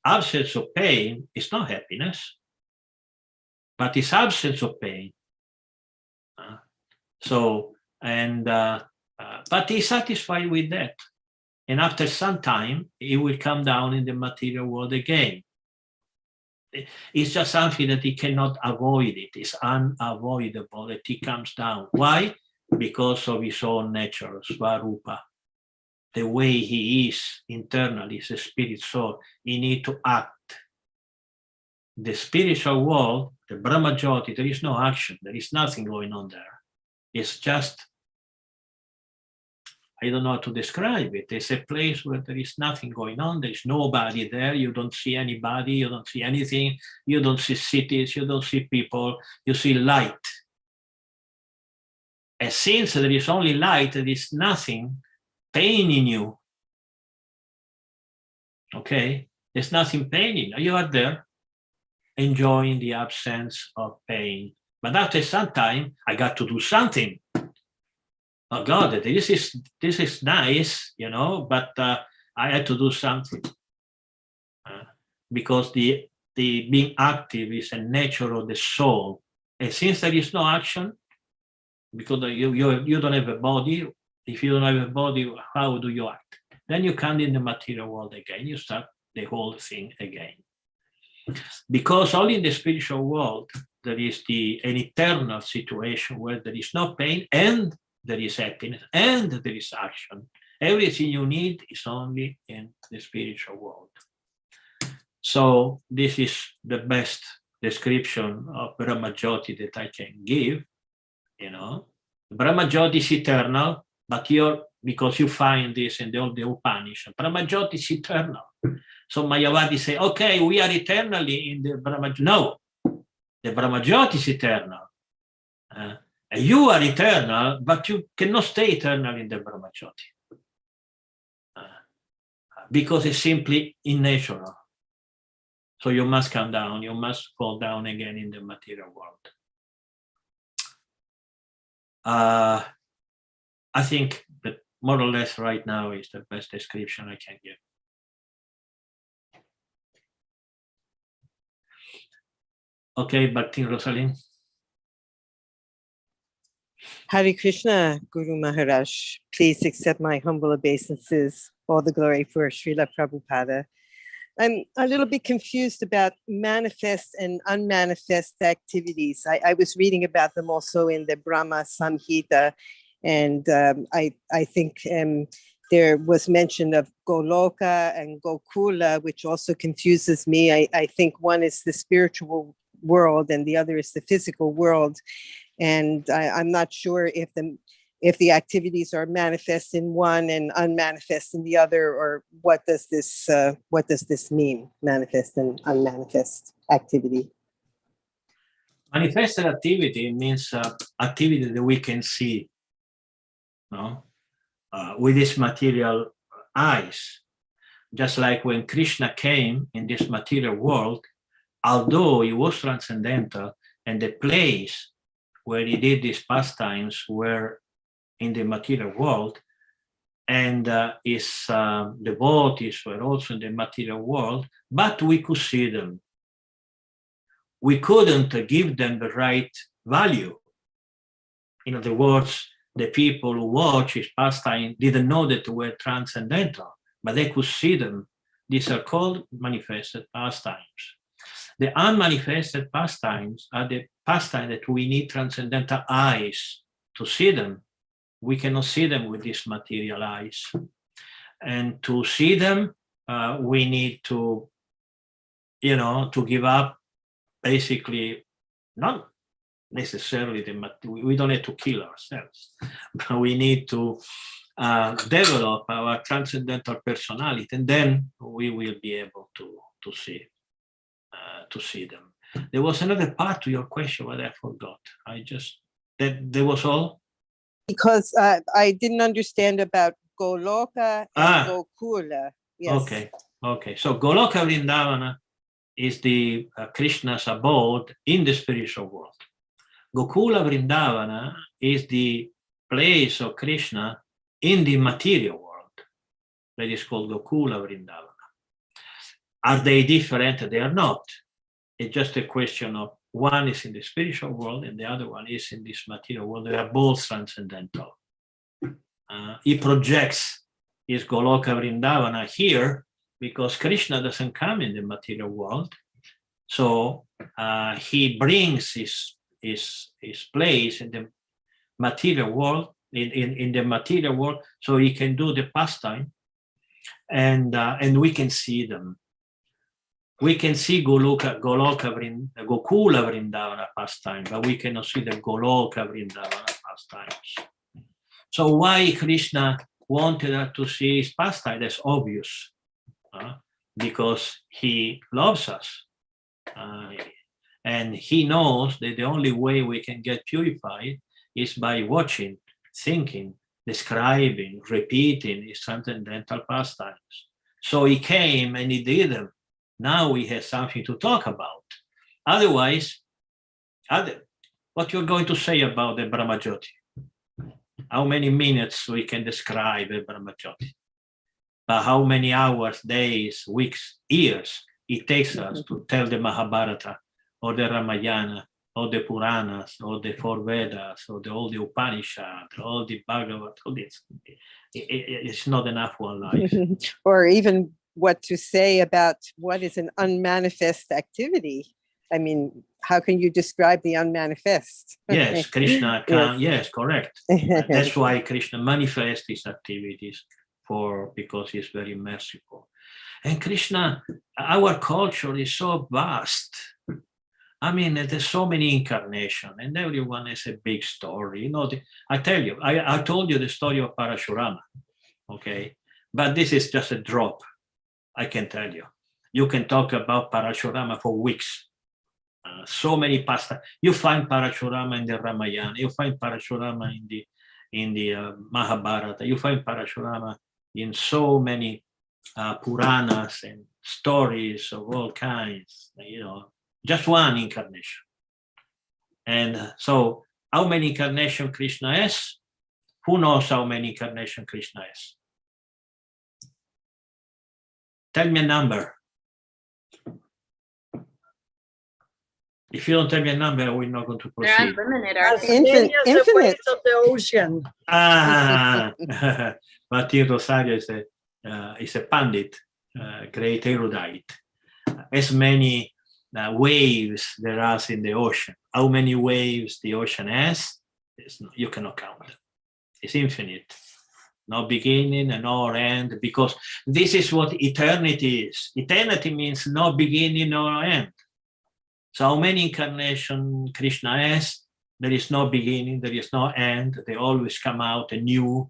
S1: Absence of pain is not happiness, but it's absence of pain. But he's satisfied with that. And after some time, he will come down in the material world again. It's just something that he cannot avoid it. It's unavoidable that he comes down. Why? Because of his own nature, Svarupa. The way he is internally, is a spirit soul. He needs to act. The spiritual world, the Brahma Jyoti, there is no action. There is nothing going on there. It's just, I don't know how to describe it. It's a place where there is nothing going on. There's nobody there. You don't see anybody. You don't see anything. You don't see cities. You don't see people. You see light. And since there is only light, there is nothing paining you. Okay? There's nothing paining you. You are there enjoying the absence of pain. But after some time, I got to do something. Oh God, this is nice, but I had to do something because the being active is a nature of the soul, and since there is no action, because you don't have a body. If you don't have a body, how do you act? Then you come in the material world again. You start the whole thing again. Because only in the spiritual world there is an eternal situation where there is no pain and there is happiness and there is action. Everything you need is only in the spiritual world. So this is the best description of Brahmajyoti that I can give. Brahmajyoti is eternal, but because you find this in all the Upanishads, Brahmajyoti is eternal. So Mayavadi say, okay, we are eternally in the Brahmajyoti. No, the Brahmajyoti is eternal. And you are eternal, but you cannot stay eternal in the Brahmajyoti. Because it's simply innatural. So you must come down, you must fall down again in the material world. I think that more or less right now is the best description I can give. Okay, Bhakti Rosalind.
S2: Hare Krishna, Guru Maharaj. Please accept my humble obeisances. All the glory for Srila Prabhupada. I'm a little bit confused about manifest and unmanifest activities. I was reading about them also in the Brahma Samhita, and I think there was mention of Goloka and Gokula, which also confuses me. I think one is the spiritual world and the other is the physical world. And I'm not sure if the activities are manifest in one and unmanifest in the other, or what does this mean, manifest and unmanifest activity?
S1: Manifested activity means activity that we can see, with this material eyes. Just like when Krishna came in this material world, although he was transcendental, and the place where he did these pastimes were in the material world, and his devotees were also in the material world, but we could see them. We couldn't give them the right value. In other words, the people who watch his pastime didn't know that they were transcendental, but they could see them. These are called manifested pastimes. The unmanifested pastimes are the pastimes that we need transcendental eyes to see them. We cannot see them with these material eyes. And to see them, we need to, to give up basically, not necessarily, we don't have to kill ourselves, but we need to develop our transcendental personality, and then we will be able to see them. There was another part to your question, but I forgot. That was all?
S2: Because I didn't understand about Goloka and Gokula. Yes.
S1: Okay. So Goloka Vrindavana is the Krishna's abode in the spiritual world. Gokula Vrindavana is the place of Krishna in the material world. That is called Gokula Vrindavana. Are they different? They are not. It's just a question of one is in the spiritual world and the other one is in this material world. They are both transcendental. He projects his Goloka Vrindavana here because Krishna doesn't come in the material world. So he brings his place in the material world, in the material world, so he can do the pastime, and we can see them. We can see Gokula Vrindavana pastime, but we cannot see the Goloka Vrindavana pastimes. So why Krishna wanted us to see his pastime? That's obvious, because he loves us. And he knows that the only way we can get purified is by watching, thinking, describing, repeating his transcendental pastimes. So he came and he did them. Now we have something to talk about. Otherwise, what you're going to say about the Brahmajyoti? How many minutes we can describe the Brahmajyoti? How many hours, days, weeks, years it takes us to tell the Mahabharata or the Ramayana all the Puranas, all the four Vedas, all the Upanishads, all the Bhagavatam, all this. It's not enough one life.
S2: Or even what to say about what is an unmanifest activity. I mean, how can you describe the unmanifest?
S1: Yes, Krishna can, yes, correct. That's why Krishna manifests his activities because he's very merciful. And Krishna, our culture is so vast. I mean, there's so many incarnations, and everyone has a big story. You know, I tell you, I told you the story of Parasurama, okay? But this is just a drop, I can tell you. You can talk about Parasurama for weeks. So many pastimes. You find Parasurama in the Ramayana. You find Parasurama in the Mahabharata. You find Parasurama in so many Puranas and stories of all kinds. You know, just one incarnation. And so, how many incarnations Krishna has? Who knows how many incarnations Krishna has? Tell me a number. If you don't tell me a number, we're not going to proceed.
S4: They're unlimited,
S3: As
S4: aren't they?
S3: many as the
S2: Infinite.
S3: waves of the ocean.
S1: Martin Rosario is a pandit, great erudite. As many waves there are in the ocean. How many waves the ocean has, you cannot count them. It's infinite. No beginning and no end, because this is what eternity is. Eternity means no beginning, no end. So how many incarnations Krishna has? There is no beginning, there is no end. They always come out anew.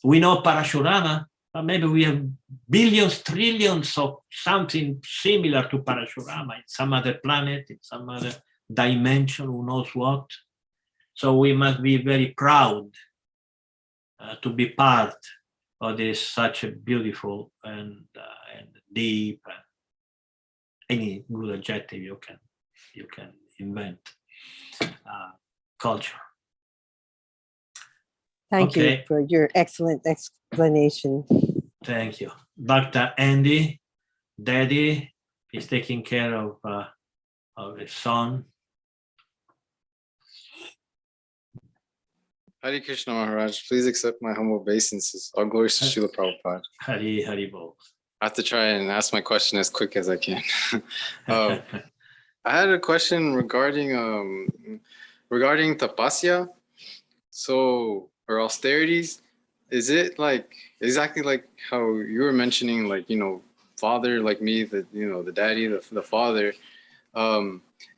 S1: We know Parasurama, but maybe we have billions, trillions of something similar to Parasurama in some other planet, in some other dimension, who knows what. So we must be very proud to be part of this such a beautiful and deep, any good adjective you can invent, culture.
S2: Thank you for your excellent explanation.
S1: Thank you. Dr. Andy, Daddy is taking care of his son.
S5: Hare Krishna Maharaj, please accept my humble obeisances. All glories to Srila Prabhupada.
S1: Hari Bol.
S5: I have to try and ask my question as quick as I can. I had a question regarding tapasya, or austerities. Is it like exactly like how you were mentioning, like, you know, father like me, the daddy, the father?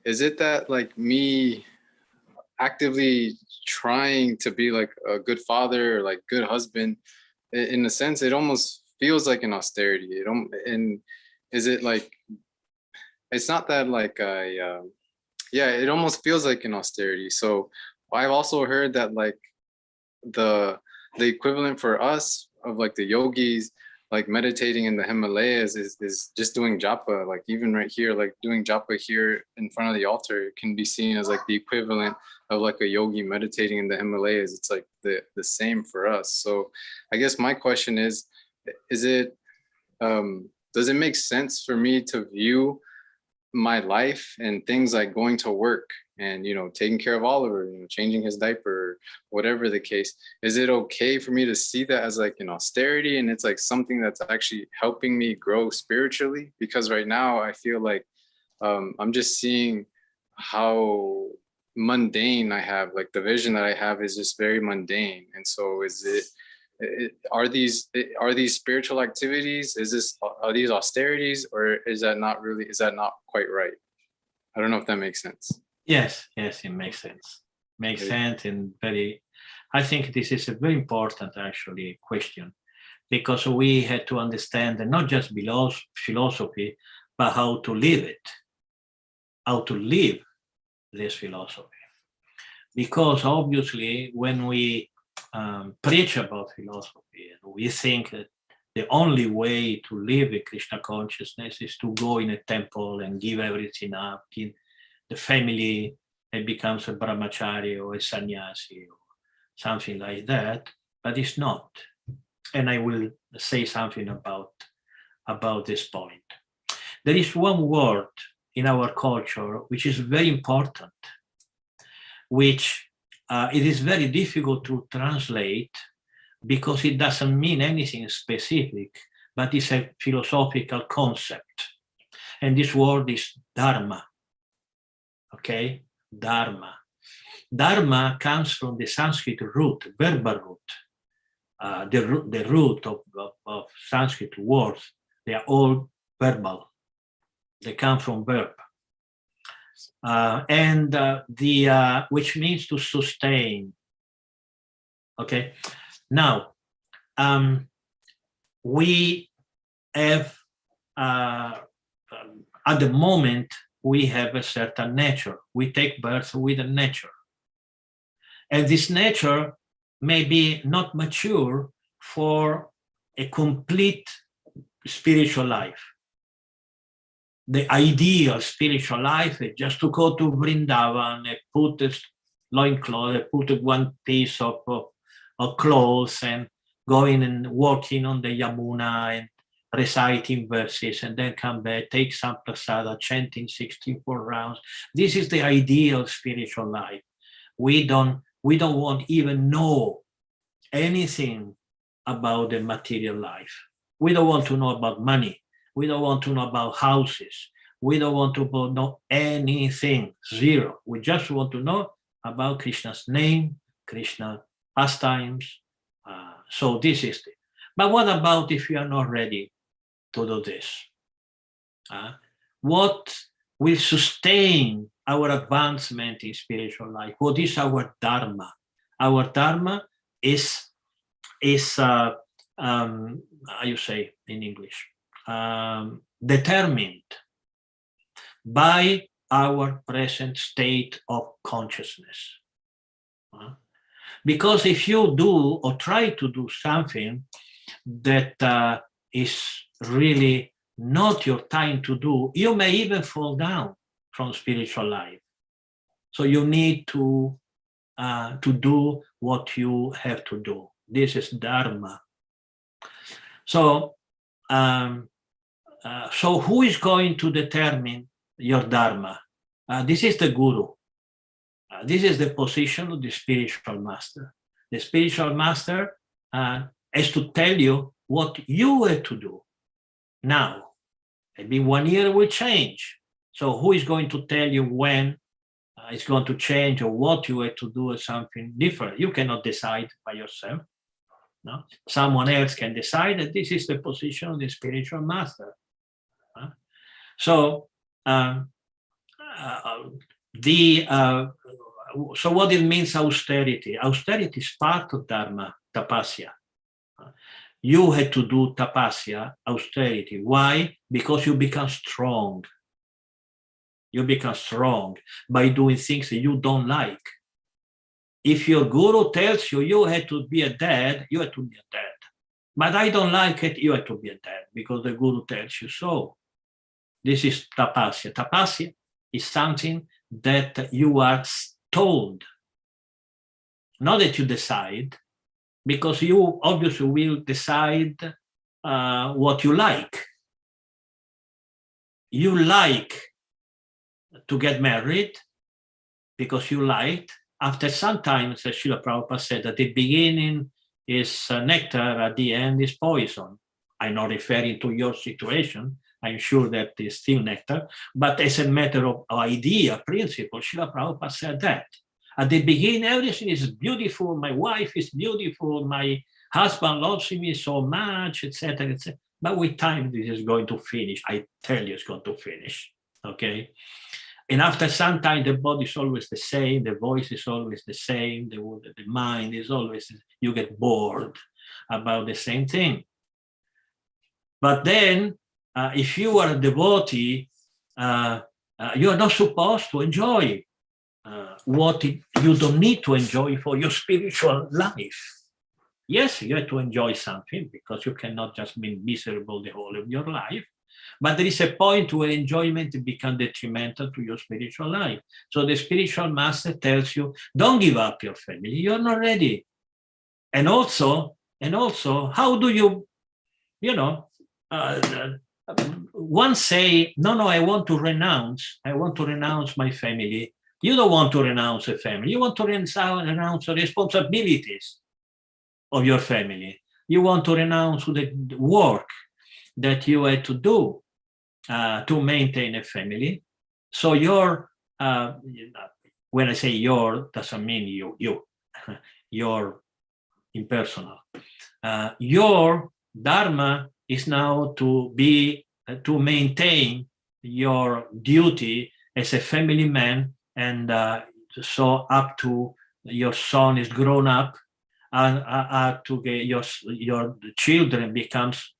S5: Is it that like me actively trying to be like a good father or like good husband? In a sense, it almost feels like an austerity. And is it like, it's not that like it almost feels like an austerity. So I've also heard that like the equivalent for us of like the yogis, like meditating in the Himalayas is just doing japa. Like even right here, like doing japa here in front of the altar can be seen as like the equivalent of like a yogi meditating in the Himalayas. It's like the same for us. So I guess my question is it, does it make sense for me to view my life and things like going to work and, you know, taking care of Oliver, you know, changing his diaper, whatever the case, is it okay for me to see that as like an austerity and it's like something that's actually helping me grow spiritually? Because right now I feel like I'm just seeing how mundane I have, like the vision that I have is just very mundane. And so are these spiritual activities? Are these austerities, or is that not quite right? I don't know if that makes sense.
S1: Yes, it makes sense. Makes sense, and I think this is a very important actually question, because we had to understand that not just philosophy, but how to live it, how to live this philosophy. Because obviously when we preach about philosophy, and we think that the only way to live a Krishna consciousness is to go in a temple and give everything up, in the family, it becomes a brahmachari or a sannyasi or something like that, but it's not. And I will say something about this point. There is one word in our culture which is very important, which it is very difficult to translate because it doesn't mean anything specific, but it's a philosophical concept. And this word is Dharma. Okay, Dharma. Dharma comes from the Sanskrit root, verbal root. The root of Sanskrit words, they are all verbal. They come from verb. Which means to sustain. Okay, now we have at the moment we have a certain nature. We take birth with a nature, and this nature may be not mature for a complete spiritual life. The ideal spiritual life is just to go to Vrindavan and put a loincloth, put one piece of clothes and going and walking on the Yamuna and reciting verses and then come back, take some prasada, chanting 64 rounds. This is the ideal spiritual life. We don't want even know anything about the material life. We don't want to know about money. We don't want to know about houses. We don't want to know anything, zero. We just want to know about Krishna's name, Krishna pastimes. So this is it. But what about if you are not ready to do this? What will sustain our advancement in spiritual life? What is our Dharma? Our Dharma is how you say in English? Determined by our present state of consciousness. Because if you do or try to do something that is really not your time to do, you may even fall down from spiritual life. So you need to do what you have to do. This is Dharma. So who is going to determine your Dharma? This is the Guru. This is the position of the spiritual master. The spiritual master has to tell you what you have to do now. Maybe 1 year will change. So who is going to tell you when it's going to change or what you have to do or something different? You cannot decide by yourself. No? Someone else can decide that this is the position of the spiritual master. So what it means austerity? Austerity is part of Dharma, tapasya. You had to do tapasya, austerity. Why? Because you become strong. You become strong by doing things that you don't like. If your guru tells you you have to be a dad, you have to be a dad. But I don't like it, you have to be a dad because the guru tells you so. This is tapasya. Tapasya is something that you are told, not that you decide, because you obviously will decide what you like. You like to get married because you liked. After some time, as Srila Prabhupada said, at the beginning is nectar, at the end is poison. I'm not referring to your situation. I'm sure that is still nectar. But as a matter of idea, principle, Srila Prabhupada said that. At the beginning, everything is beautiful. My wife is beautiful. My husband loves me so much, etc., etc. But with time, this is going to finish. I tell you, it's going to finish. Okay? And after some time, the body is always the same, the voice is always the same, the mind is always, you get bored about the same thing. But then, if you are a devotee, you are not supposed to enjoy what you don't need to enjoy for your spiritual life. Yes, you have to enjoy something because you cannot just be miserable the whole of your life. But there is a point where enjoyment becomes detrimental to your spiritual life. So the spiritual master tells you, don't give up your family. You're not ready. And also, how do you, one say, no, I want to renounce my family You don't want to renounce a family. You want to renounce the responsibilities of your family. You want to renounce the work that you had to do to maintain a family. So your, when I say your, doesn't mean you, your impersonal. Your Dharma is now to maintain your duty as a family man, and so up to your son is grown up, and to get your children becomes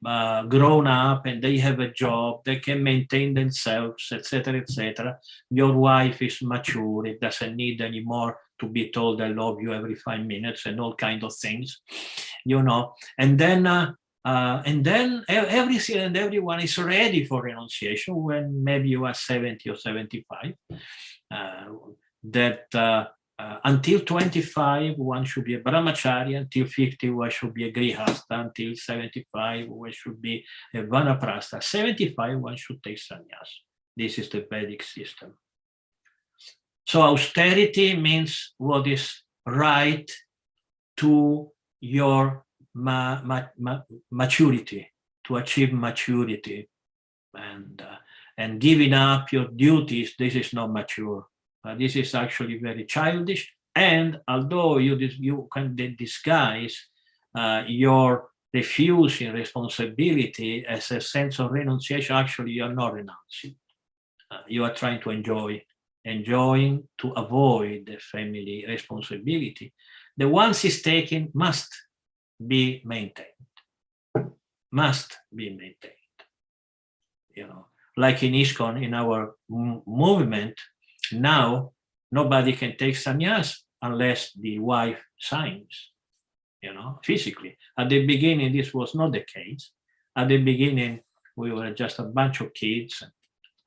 S1: grown up and they have a job, they can maintain themselves, etc., etc. Your wife is mature, it doesn't need anymore to be told I love you every 5 minutes and all kind of things, you know. And then everything and everyone is ready for renunciation when maybe you are 70 or 75. Until 25, one should be a brahmachari. Until 50, one should be a grihastha. Until 75, one should be a vanaprastha. 75, one should take sannyas. This is the Vedic system. So austerity means what is right to your maturity, to achieve maturity, and giving up your duties. This is not mature. This is actually very childish, and although you can disguise your refusing responsibility as a sense of renunciation, actually you are not renouncing. You are trying to enjoying to avoid the family responsibility. The ones is taken must be maintained, you know, like in ISKCON, in our movement. Now, nobody can take sannyas unless the wife signs, you know, physically. At the beginning, this was not the case. At the beginning, we were just a bunch of kids.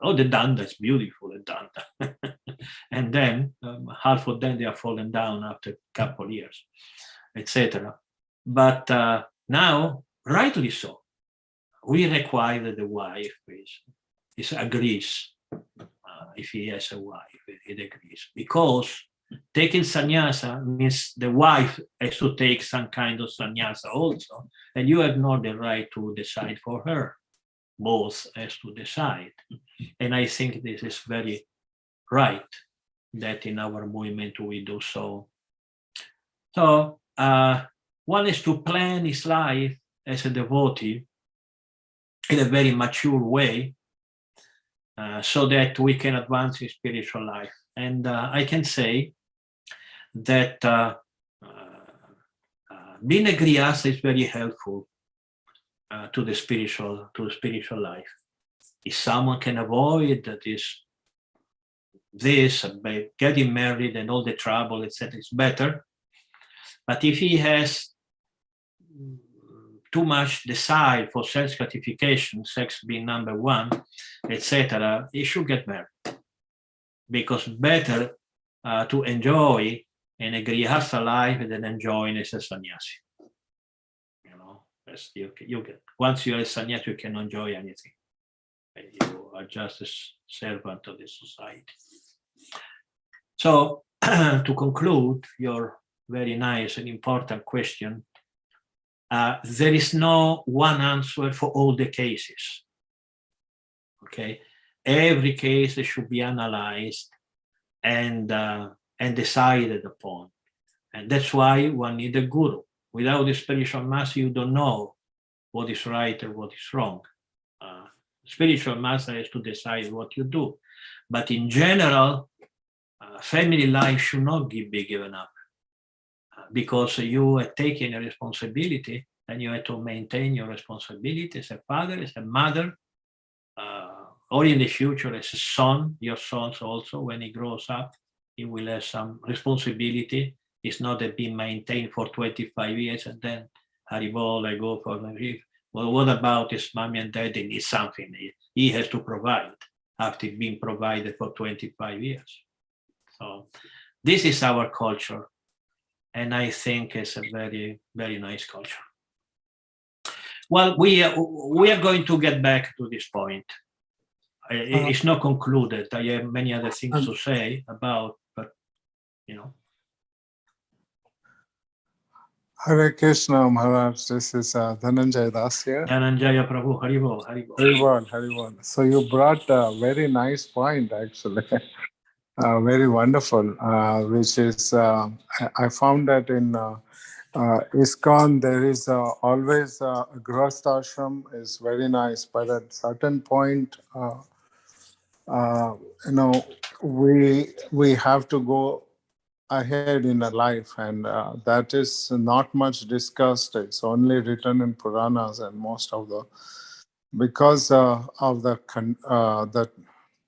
S1: Oh, the danda is beautiful, the danda. And then half of them, they are fallen down after a couple of years, etc. But now, rightly so, we require that the wife agrees. If he has a wife, it agrees. Because taking sannyasa means the wife has to take some kind of sannyasa also, and you have not the right to decide for her. Both has to decide. And I think this is very right that in our movement we do so. So one is to plan his life as a devotee in a very mature way, so that we can advance in spiritual life. And I can say that being a grihastha is very helpful to the spiritual life. If someone can avoid this by getting married and all the trouble, etc., it's better. But if he has too much desire for self-gratification, sex being number one, etc., he should get married. Because better to enjoy in a grihastha life than enjoying as a sannyasi. You know, you get, once you're a sannyasi, you can enjoy anything. You are just a servant of the society. So to conclude your very nice and important question, there is no one answer for all the cases. Okay, every case should be analyzed and decided upon, and that's why one needs a guru. Without the spiritual master, you don't know what is right or what is wrong. Spiritual master has to decide what you do, but in general, family life should not be given up. Because you are taking a responsibility and you have to maintain your responsibility as a father, as a mother, or in the future as a son. Your sons also, when he grows up, he will have some responsibility. It's not that being maintained for 25 years and then Haribol, I go for my life. Well, what about his mommy and daddy need something? He has to provide after being provided for 25 years. So this is our culture. And I think it's a very, very nice culture. Well, we are going to get back to this point. It's not concluded. I have many other things to say about, but you know.
S6: Hare Krishna Maharaj, this is Dhananjay Das here.
S1: Dhananjaya Prabhu, Haribol, Haribol.
S6: Haribol, Haribol. So you brought a very nice point actually, very wonderful, which is, I found that in ISKCON there is always a Grihastha ashram is very nice, but at certain point, we have to go ahead in a life, and that is not much discussed. It's only written in Puranas, and most of the, because of the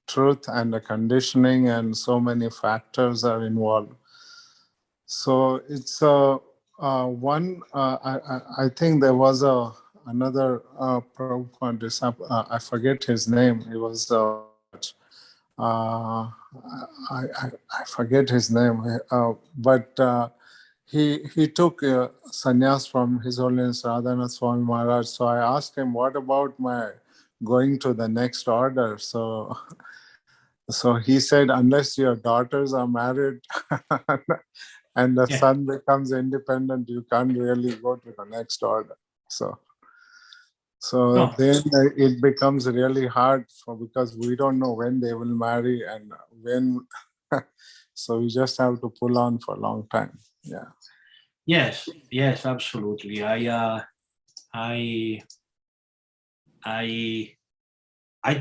S6: truth and the conditioning and so many factors are involved. So it's one. I think there was another Prabhupada disciple. I forget his name. He was. I forget his name, but he took sannyas from His Holiness Radhanath Swami Maharaj. So I asked him, "What about my going to the next order?" So he said, "Unless your daughters are married and the son becomes independent, you can't really go to the next order." So then it becomes really hard because we don't know when they will marry and when. So we just have to pull on for a long time. Yeah.
S1: Yes, absolutely. I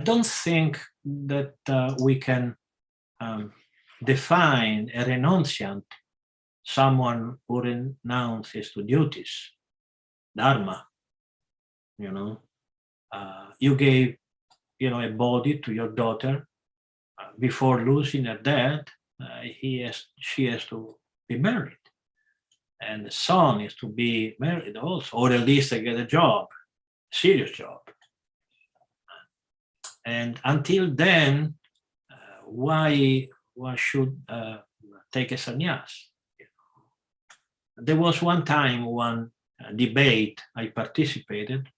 S1: don't think that we can define a renunciant, someone who renounces to duties, Dharma. You know, you gave, a body to your daughter. Before losing her dad, she has to be married, and the son is to be married also, or at least get a job, serious job. And until then, why should take a sannyas? There was one debate I participated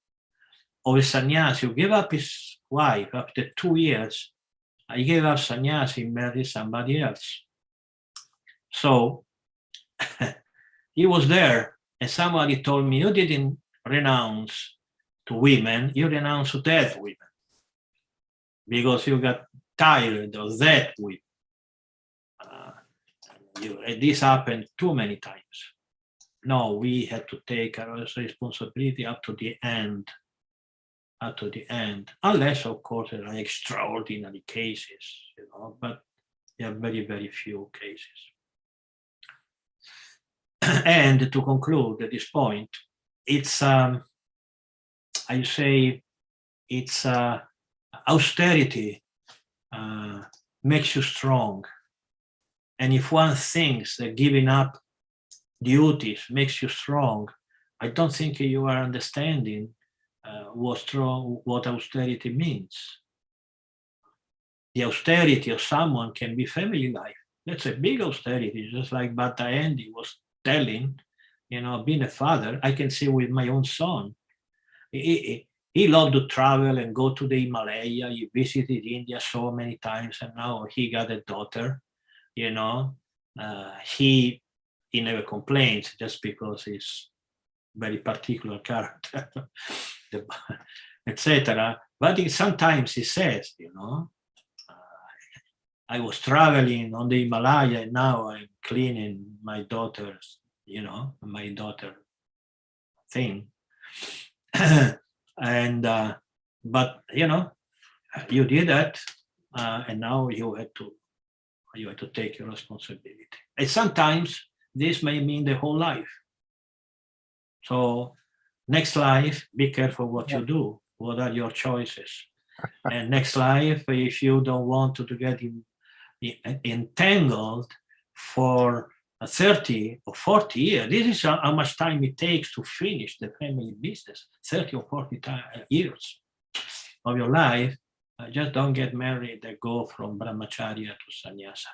S1: of a sannyas who gave up his wife after 2 years. He gave up sannyas, he married somebody else. So he was there, and somebody told me, "You didn't renounce to women, you renounced to dead women because you got tired of that women." This happened too many times. No, we had to take our responsibility up to the end. Unless, of course, there are extraordinary cases, but there are very, very few cases. And to conclude at this point, it's, austerity makes you strong. And if one thinks that giving up duties makes you strong, I don't think you are understanding what austerity means. The austerity of someone can be family life. That's a big austerity, just like Bhatta Andy was telling, being a father, I can see with my own son. He loved to travel and go to the Himalaya. He visited India so many times, and now he got a daughter. He never complains just because he's very particular character, etc. But sometimes he says, I was traveling on the Himalaya and now I'm cleaning my daughter's, my daughter thing. And, but, you did that and now you had to take your responsibility. And sometimes this may mean the whole life. So next life, be careful what you do. What are your choices? And next life, if you don't want to get entangled for 30 or 40 years, this is how much time it takes to finish the family business, 30 or 40 years of your life. Just don't get married and go from brahmacharya to sannyasa.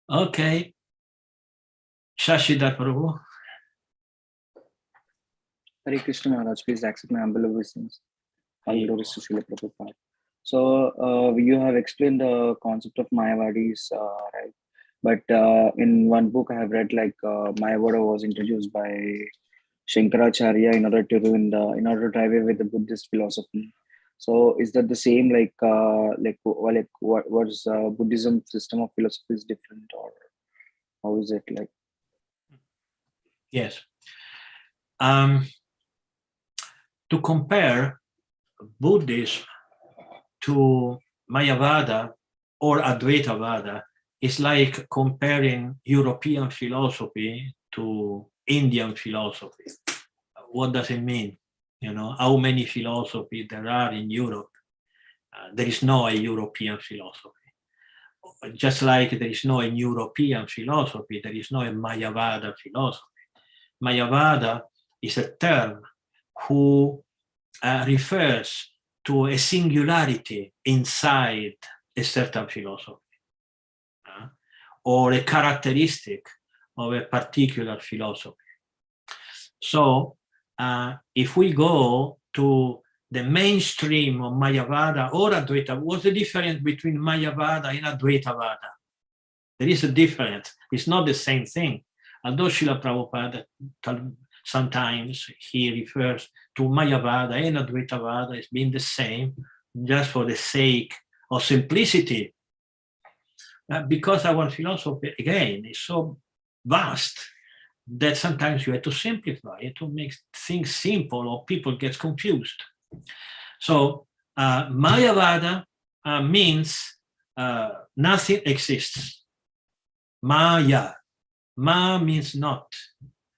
S1: Okay. Shashidhar Prabhu.
S7: Hare Krishna Maharaj, please accept my humble obeisance. All glories to Srila Prabhupada. So you have explained the concept of Mayavadis, right? But in one book I have read, like Mayavada was introduced by Shankaracharya in order to drive away with the Buddhist philosophy. So is that the same? What's Buddhism system of philosophy is different, or how is it like?
S1: Yes. To compare Buddhism to Mayavada or Advaitavada is like comparing European philosophy to Indian philosophy. What does it mean? You know, how many philosophies there are in Europe? There is no a European philosophy. Just like there is no a European philosophy, there is no a Mayavada philosophy. Mayavada is a term who refers to a singularity inside a certain philosophy, or a characteristic of a particular philosophy. So if we go to the mainstream of Mayavada or Advaita, what's the difference between Mayavada and Advaitavada? There is a difference. It's not the same thing. Although Srila Prabhupada sometimes he refers to Mayavada and Advaitavada as being the same, just for the sake of simplicity. Because our philosophy, again, is so vast that sometimes you have to simplify it to make things simple, or people get confused. So Mayavada means nothing exists. Maya. Ma means not.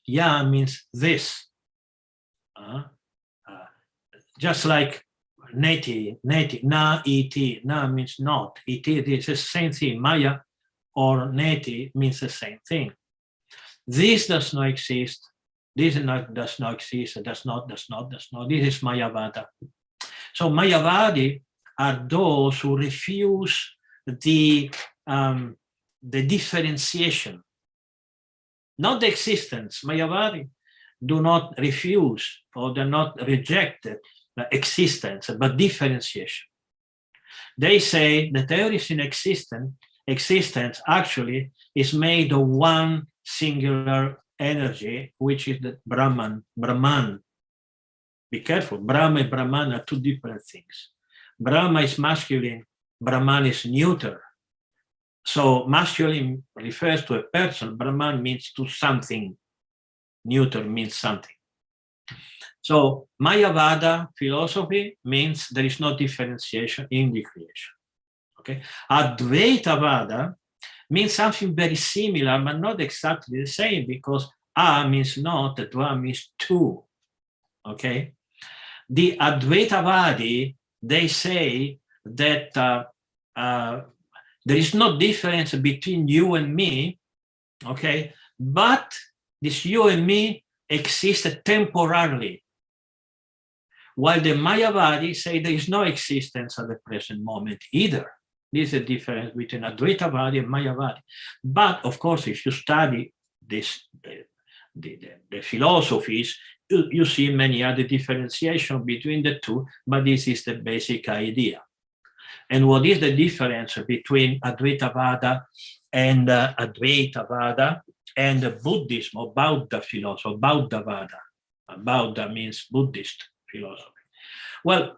S1: Ya means this. Just like neti, na iti, na means not. Iti is the same thing. Maya or neti means the same thing. This does not exist. This does not exist. Does not. This is Mayavada. So Mayavadi are those who refuse the differentiation, not the existence. Mayavadi do not refuse or do not reject existence, but differentiation. They say that everything existence actually is made of one singular energy, which is the Brahman. Be careful, Brahma and Brahman are two different things. Brahma is masculine, Brahman is neuter. So masculine refers to a person, Brahman means to something, neuter means something. So Mayavada philosophy means there is no differentiation in the creation. Okay. Advaitavada means something very similar, but not exactly the same, because A means not, Dva means two. Okay. The Advaitavadi, they say that there is no difference between you and me, okay, but this you and me exists temporarily, while the Mayavadi say there is no existence at the present moment either. This is the difference between Advaitavadi and Mayavadi. But of course, if you study this, the philosophies, you see many other differentiation between the two, but this is the basic idea. And what is the difference between Advaitavada and Advaitavada and the Buddhism or Bauddha philosophy, Bauddhavada? Bauddha means Buddhist philosophy. Well,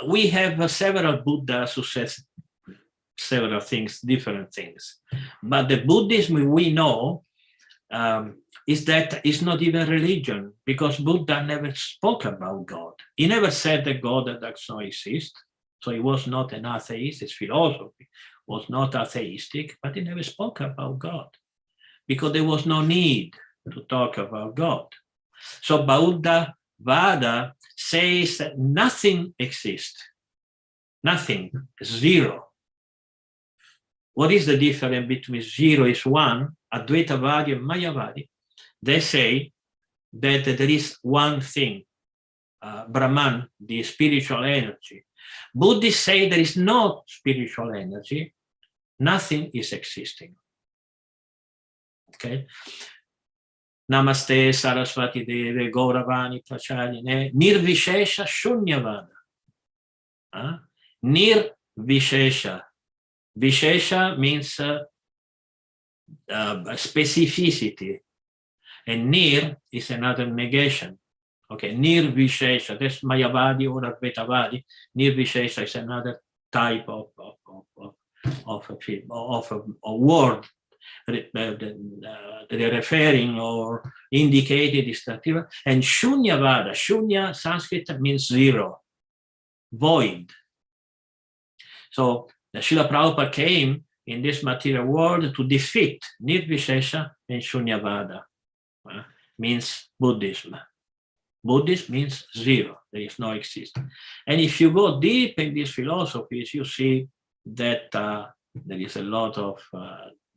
S1: we have several Buddhas who says several things, different things. But the Buddhism we know is that it's not even religion, because Buddha never spoke about God. He never said that God does not exist. So he was not an atheist. His philosophy was not atheistic, but he never spoke about God because there was no need to talk about God. So Bauddhavada says that nothing exists. Nothing, zero. What is the difference between zero is one, Advaitavadi and Mayavadi? They say that there is one thing, Brahman, the spiritual energy. Buddhists say there is no spiritual energy, nothing is existing. Okay? Namaste Saraswati Deve Gauravani Pracharine Nirvishesha Shunyavada. Nirvishesha. Vishesha means specificity, and nir is another negation. Okay, nirvishesha, that's Mayavadi or Advaitavadi. Nirvishesha is another type of a word they're referring or indicated is that. And Shunyavada, Shunya Sanskrit means zero, void. So the Srila Prabhupada came in this material world to defeat Nirvishesha and Shunyavada, means Buddhism. Buddhism means zero, there is no existence. And if you go deep in these philosophies, you see that there is a lot of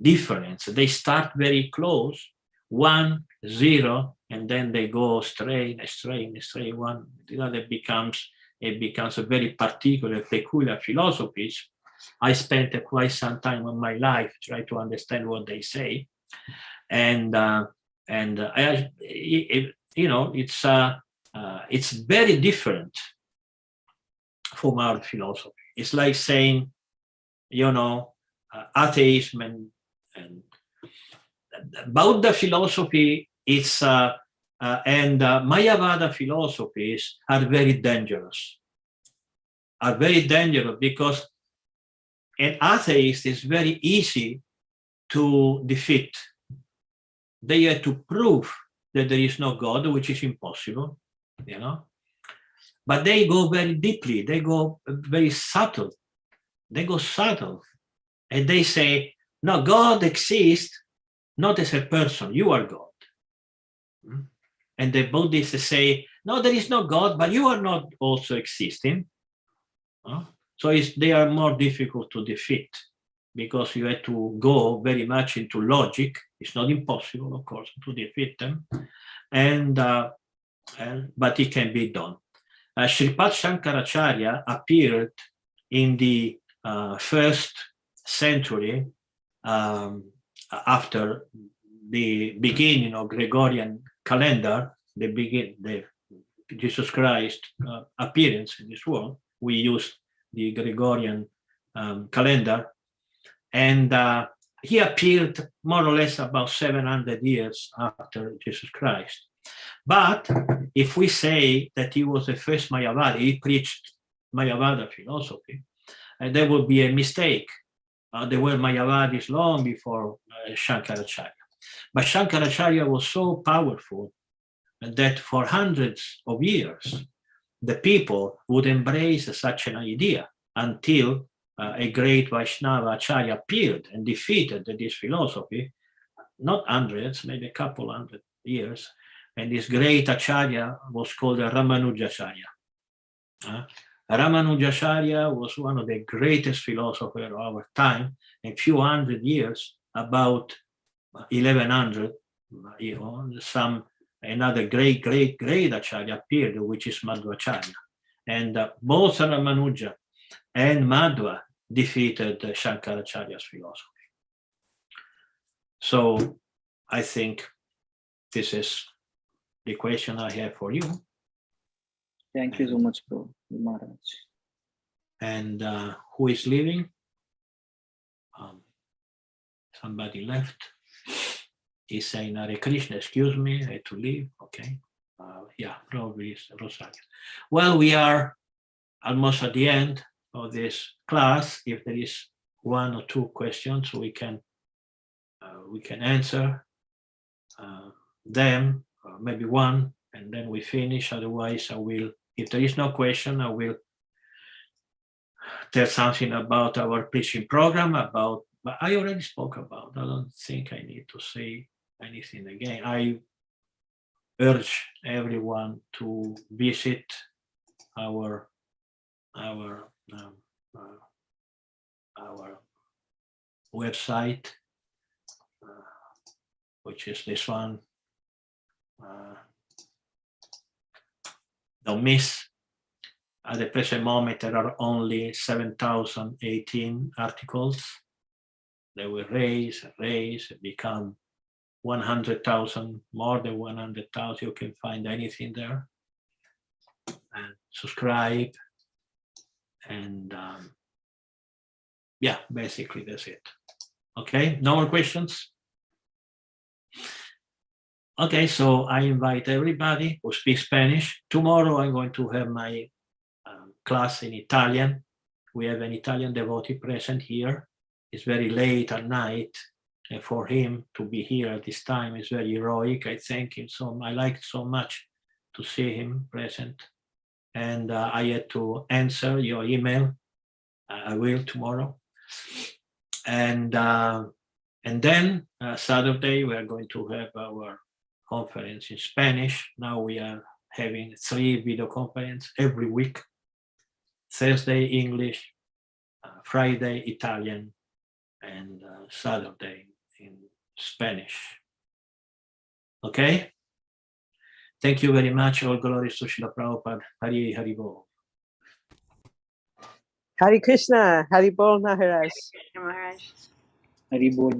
S1: difference. They start very close, 1, 0, and then they go astray, one. It becomes a very particular, peculiar philosophies. I spent quite some time of my life trying to understand what they say, and it's very different from our philosophy. It's like saying, atheism and Buddha philosophy and Mayavada philosophies are very dangerous. Because an atheist is very easy to defeat. They have to prove that there is no God, which is impossible, But they go very deeply. They go very subtle. And they say, no, God exists not as a person, you are God. And the Buddhists say, no, there is no God, but you are not also existing. So they are more difficult to defeat because you have to go very much into logic. It's not impossible, of course, to defeat them, but it can be done. Sripad Shankaracharya appeared in the first century after the beginning of Gregorian calendar, the Jesus Christ appearance in this world. We use the Gregorian calendar, and he appeared more or less about 700 years after Jesus Christ. But if we say that he was the first Mayavadi, he preached Mayavada philosophy, and there would be a mistake. There were Mayavadis long before Shankaracharya. But Shankaracharya was so powerful that for hundreds of years, the people would embrace such an idea until a great Vaishnava Acharya appeared and defeated this philosophy, not hundreds, maybe a couple hundred years. And this great Acharya was called Ramanujacharya. Ramanujacharya was one of the greatest philosophers of our time. A few hundred years, about 1100, another great Acharya appeared, which is Madhvacharya. And both Ramanuja and Madhva defeated Shankaracharya's philosophy. So I think this is the question I have for you.
S7: Thank you so much, Prabhu Maharaj.
S1: And who is leaving? Somebody left. He's saying, Hare Krishna, excuse me, I had to leave. Okay. Yeah, probably it's Rosario. Well, we are almost at the end of this class. If there is one or two questions, we can answer them, maybe one, and then we finish. Otherwise, I will, if there is no question, I will tell something about our preaching program, but I already spoke about. I don't think I need to say anything again. I urge everyone to visit our website, which is this one. Don't miss. At the present moment, there are only 7,018 articles. They will raise, become 100,000, more than 100,000. You can find anything there. And subscribe And yeah, basically that's it. Okay, no more questions? Okay, so I invite everybody who speaks Spanish. Tomorrow I'm going to have my class in Italian. We have an Italian devotee present here. It's very late at night, and for him to be here at this time is very heroic. I thank him so. I like so much to see him present. And I had to answer your email. I will tomorrow. And then Saturday we are going to have our conference in Spanish. Now we are having 3 video conferences every week. Thursday English, Friday Italian, and Saturday in Spanish. Okay? Thank you very much. All glories to Srila Prabhupada. Hari Hari Bol.
S2: Hare Krishna, Hari Bol Maharaj.
S4: Maharaj.
S7: Hari Bol.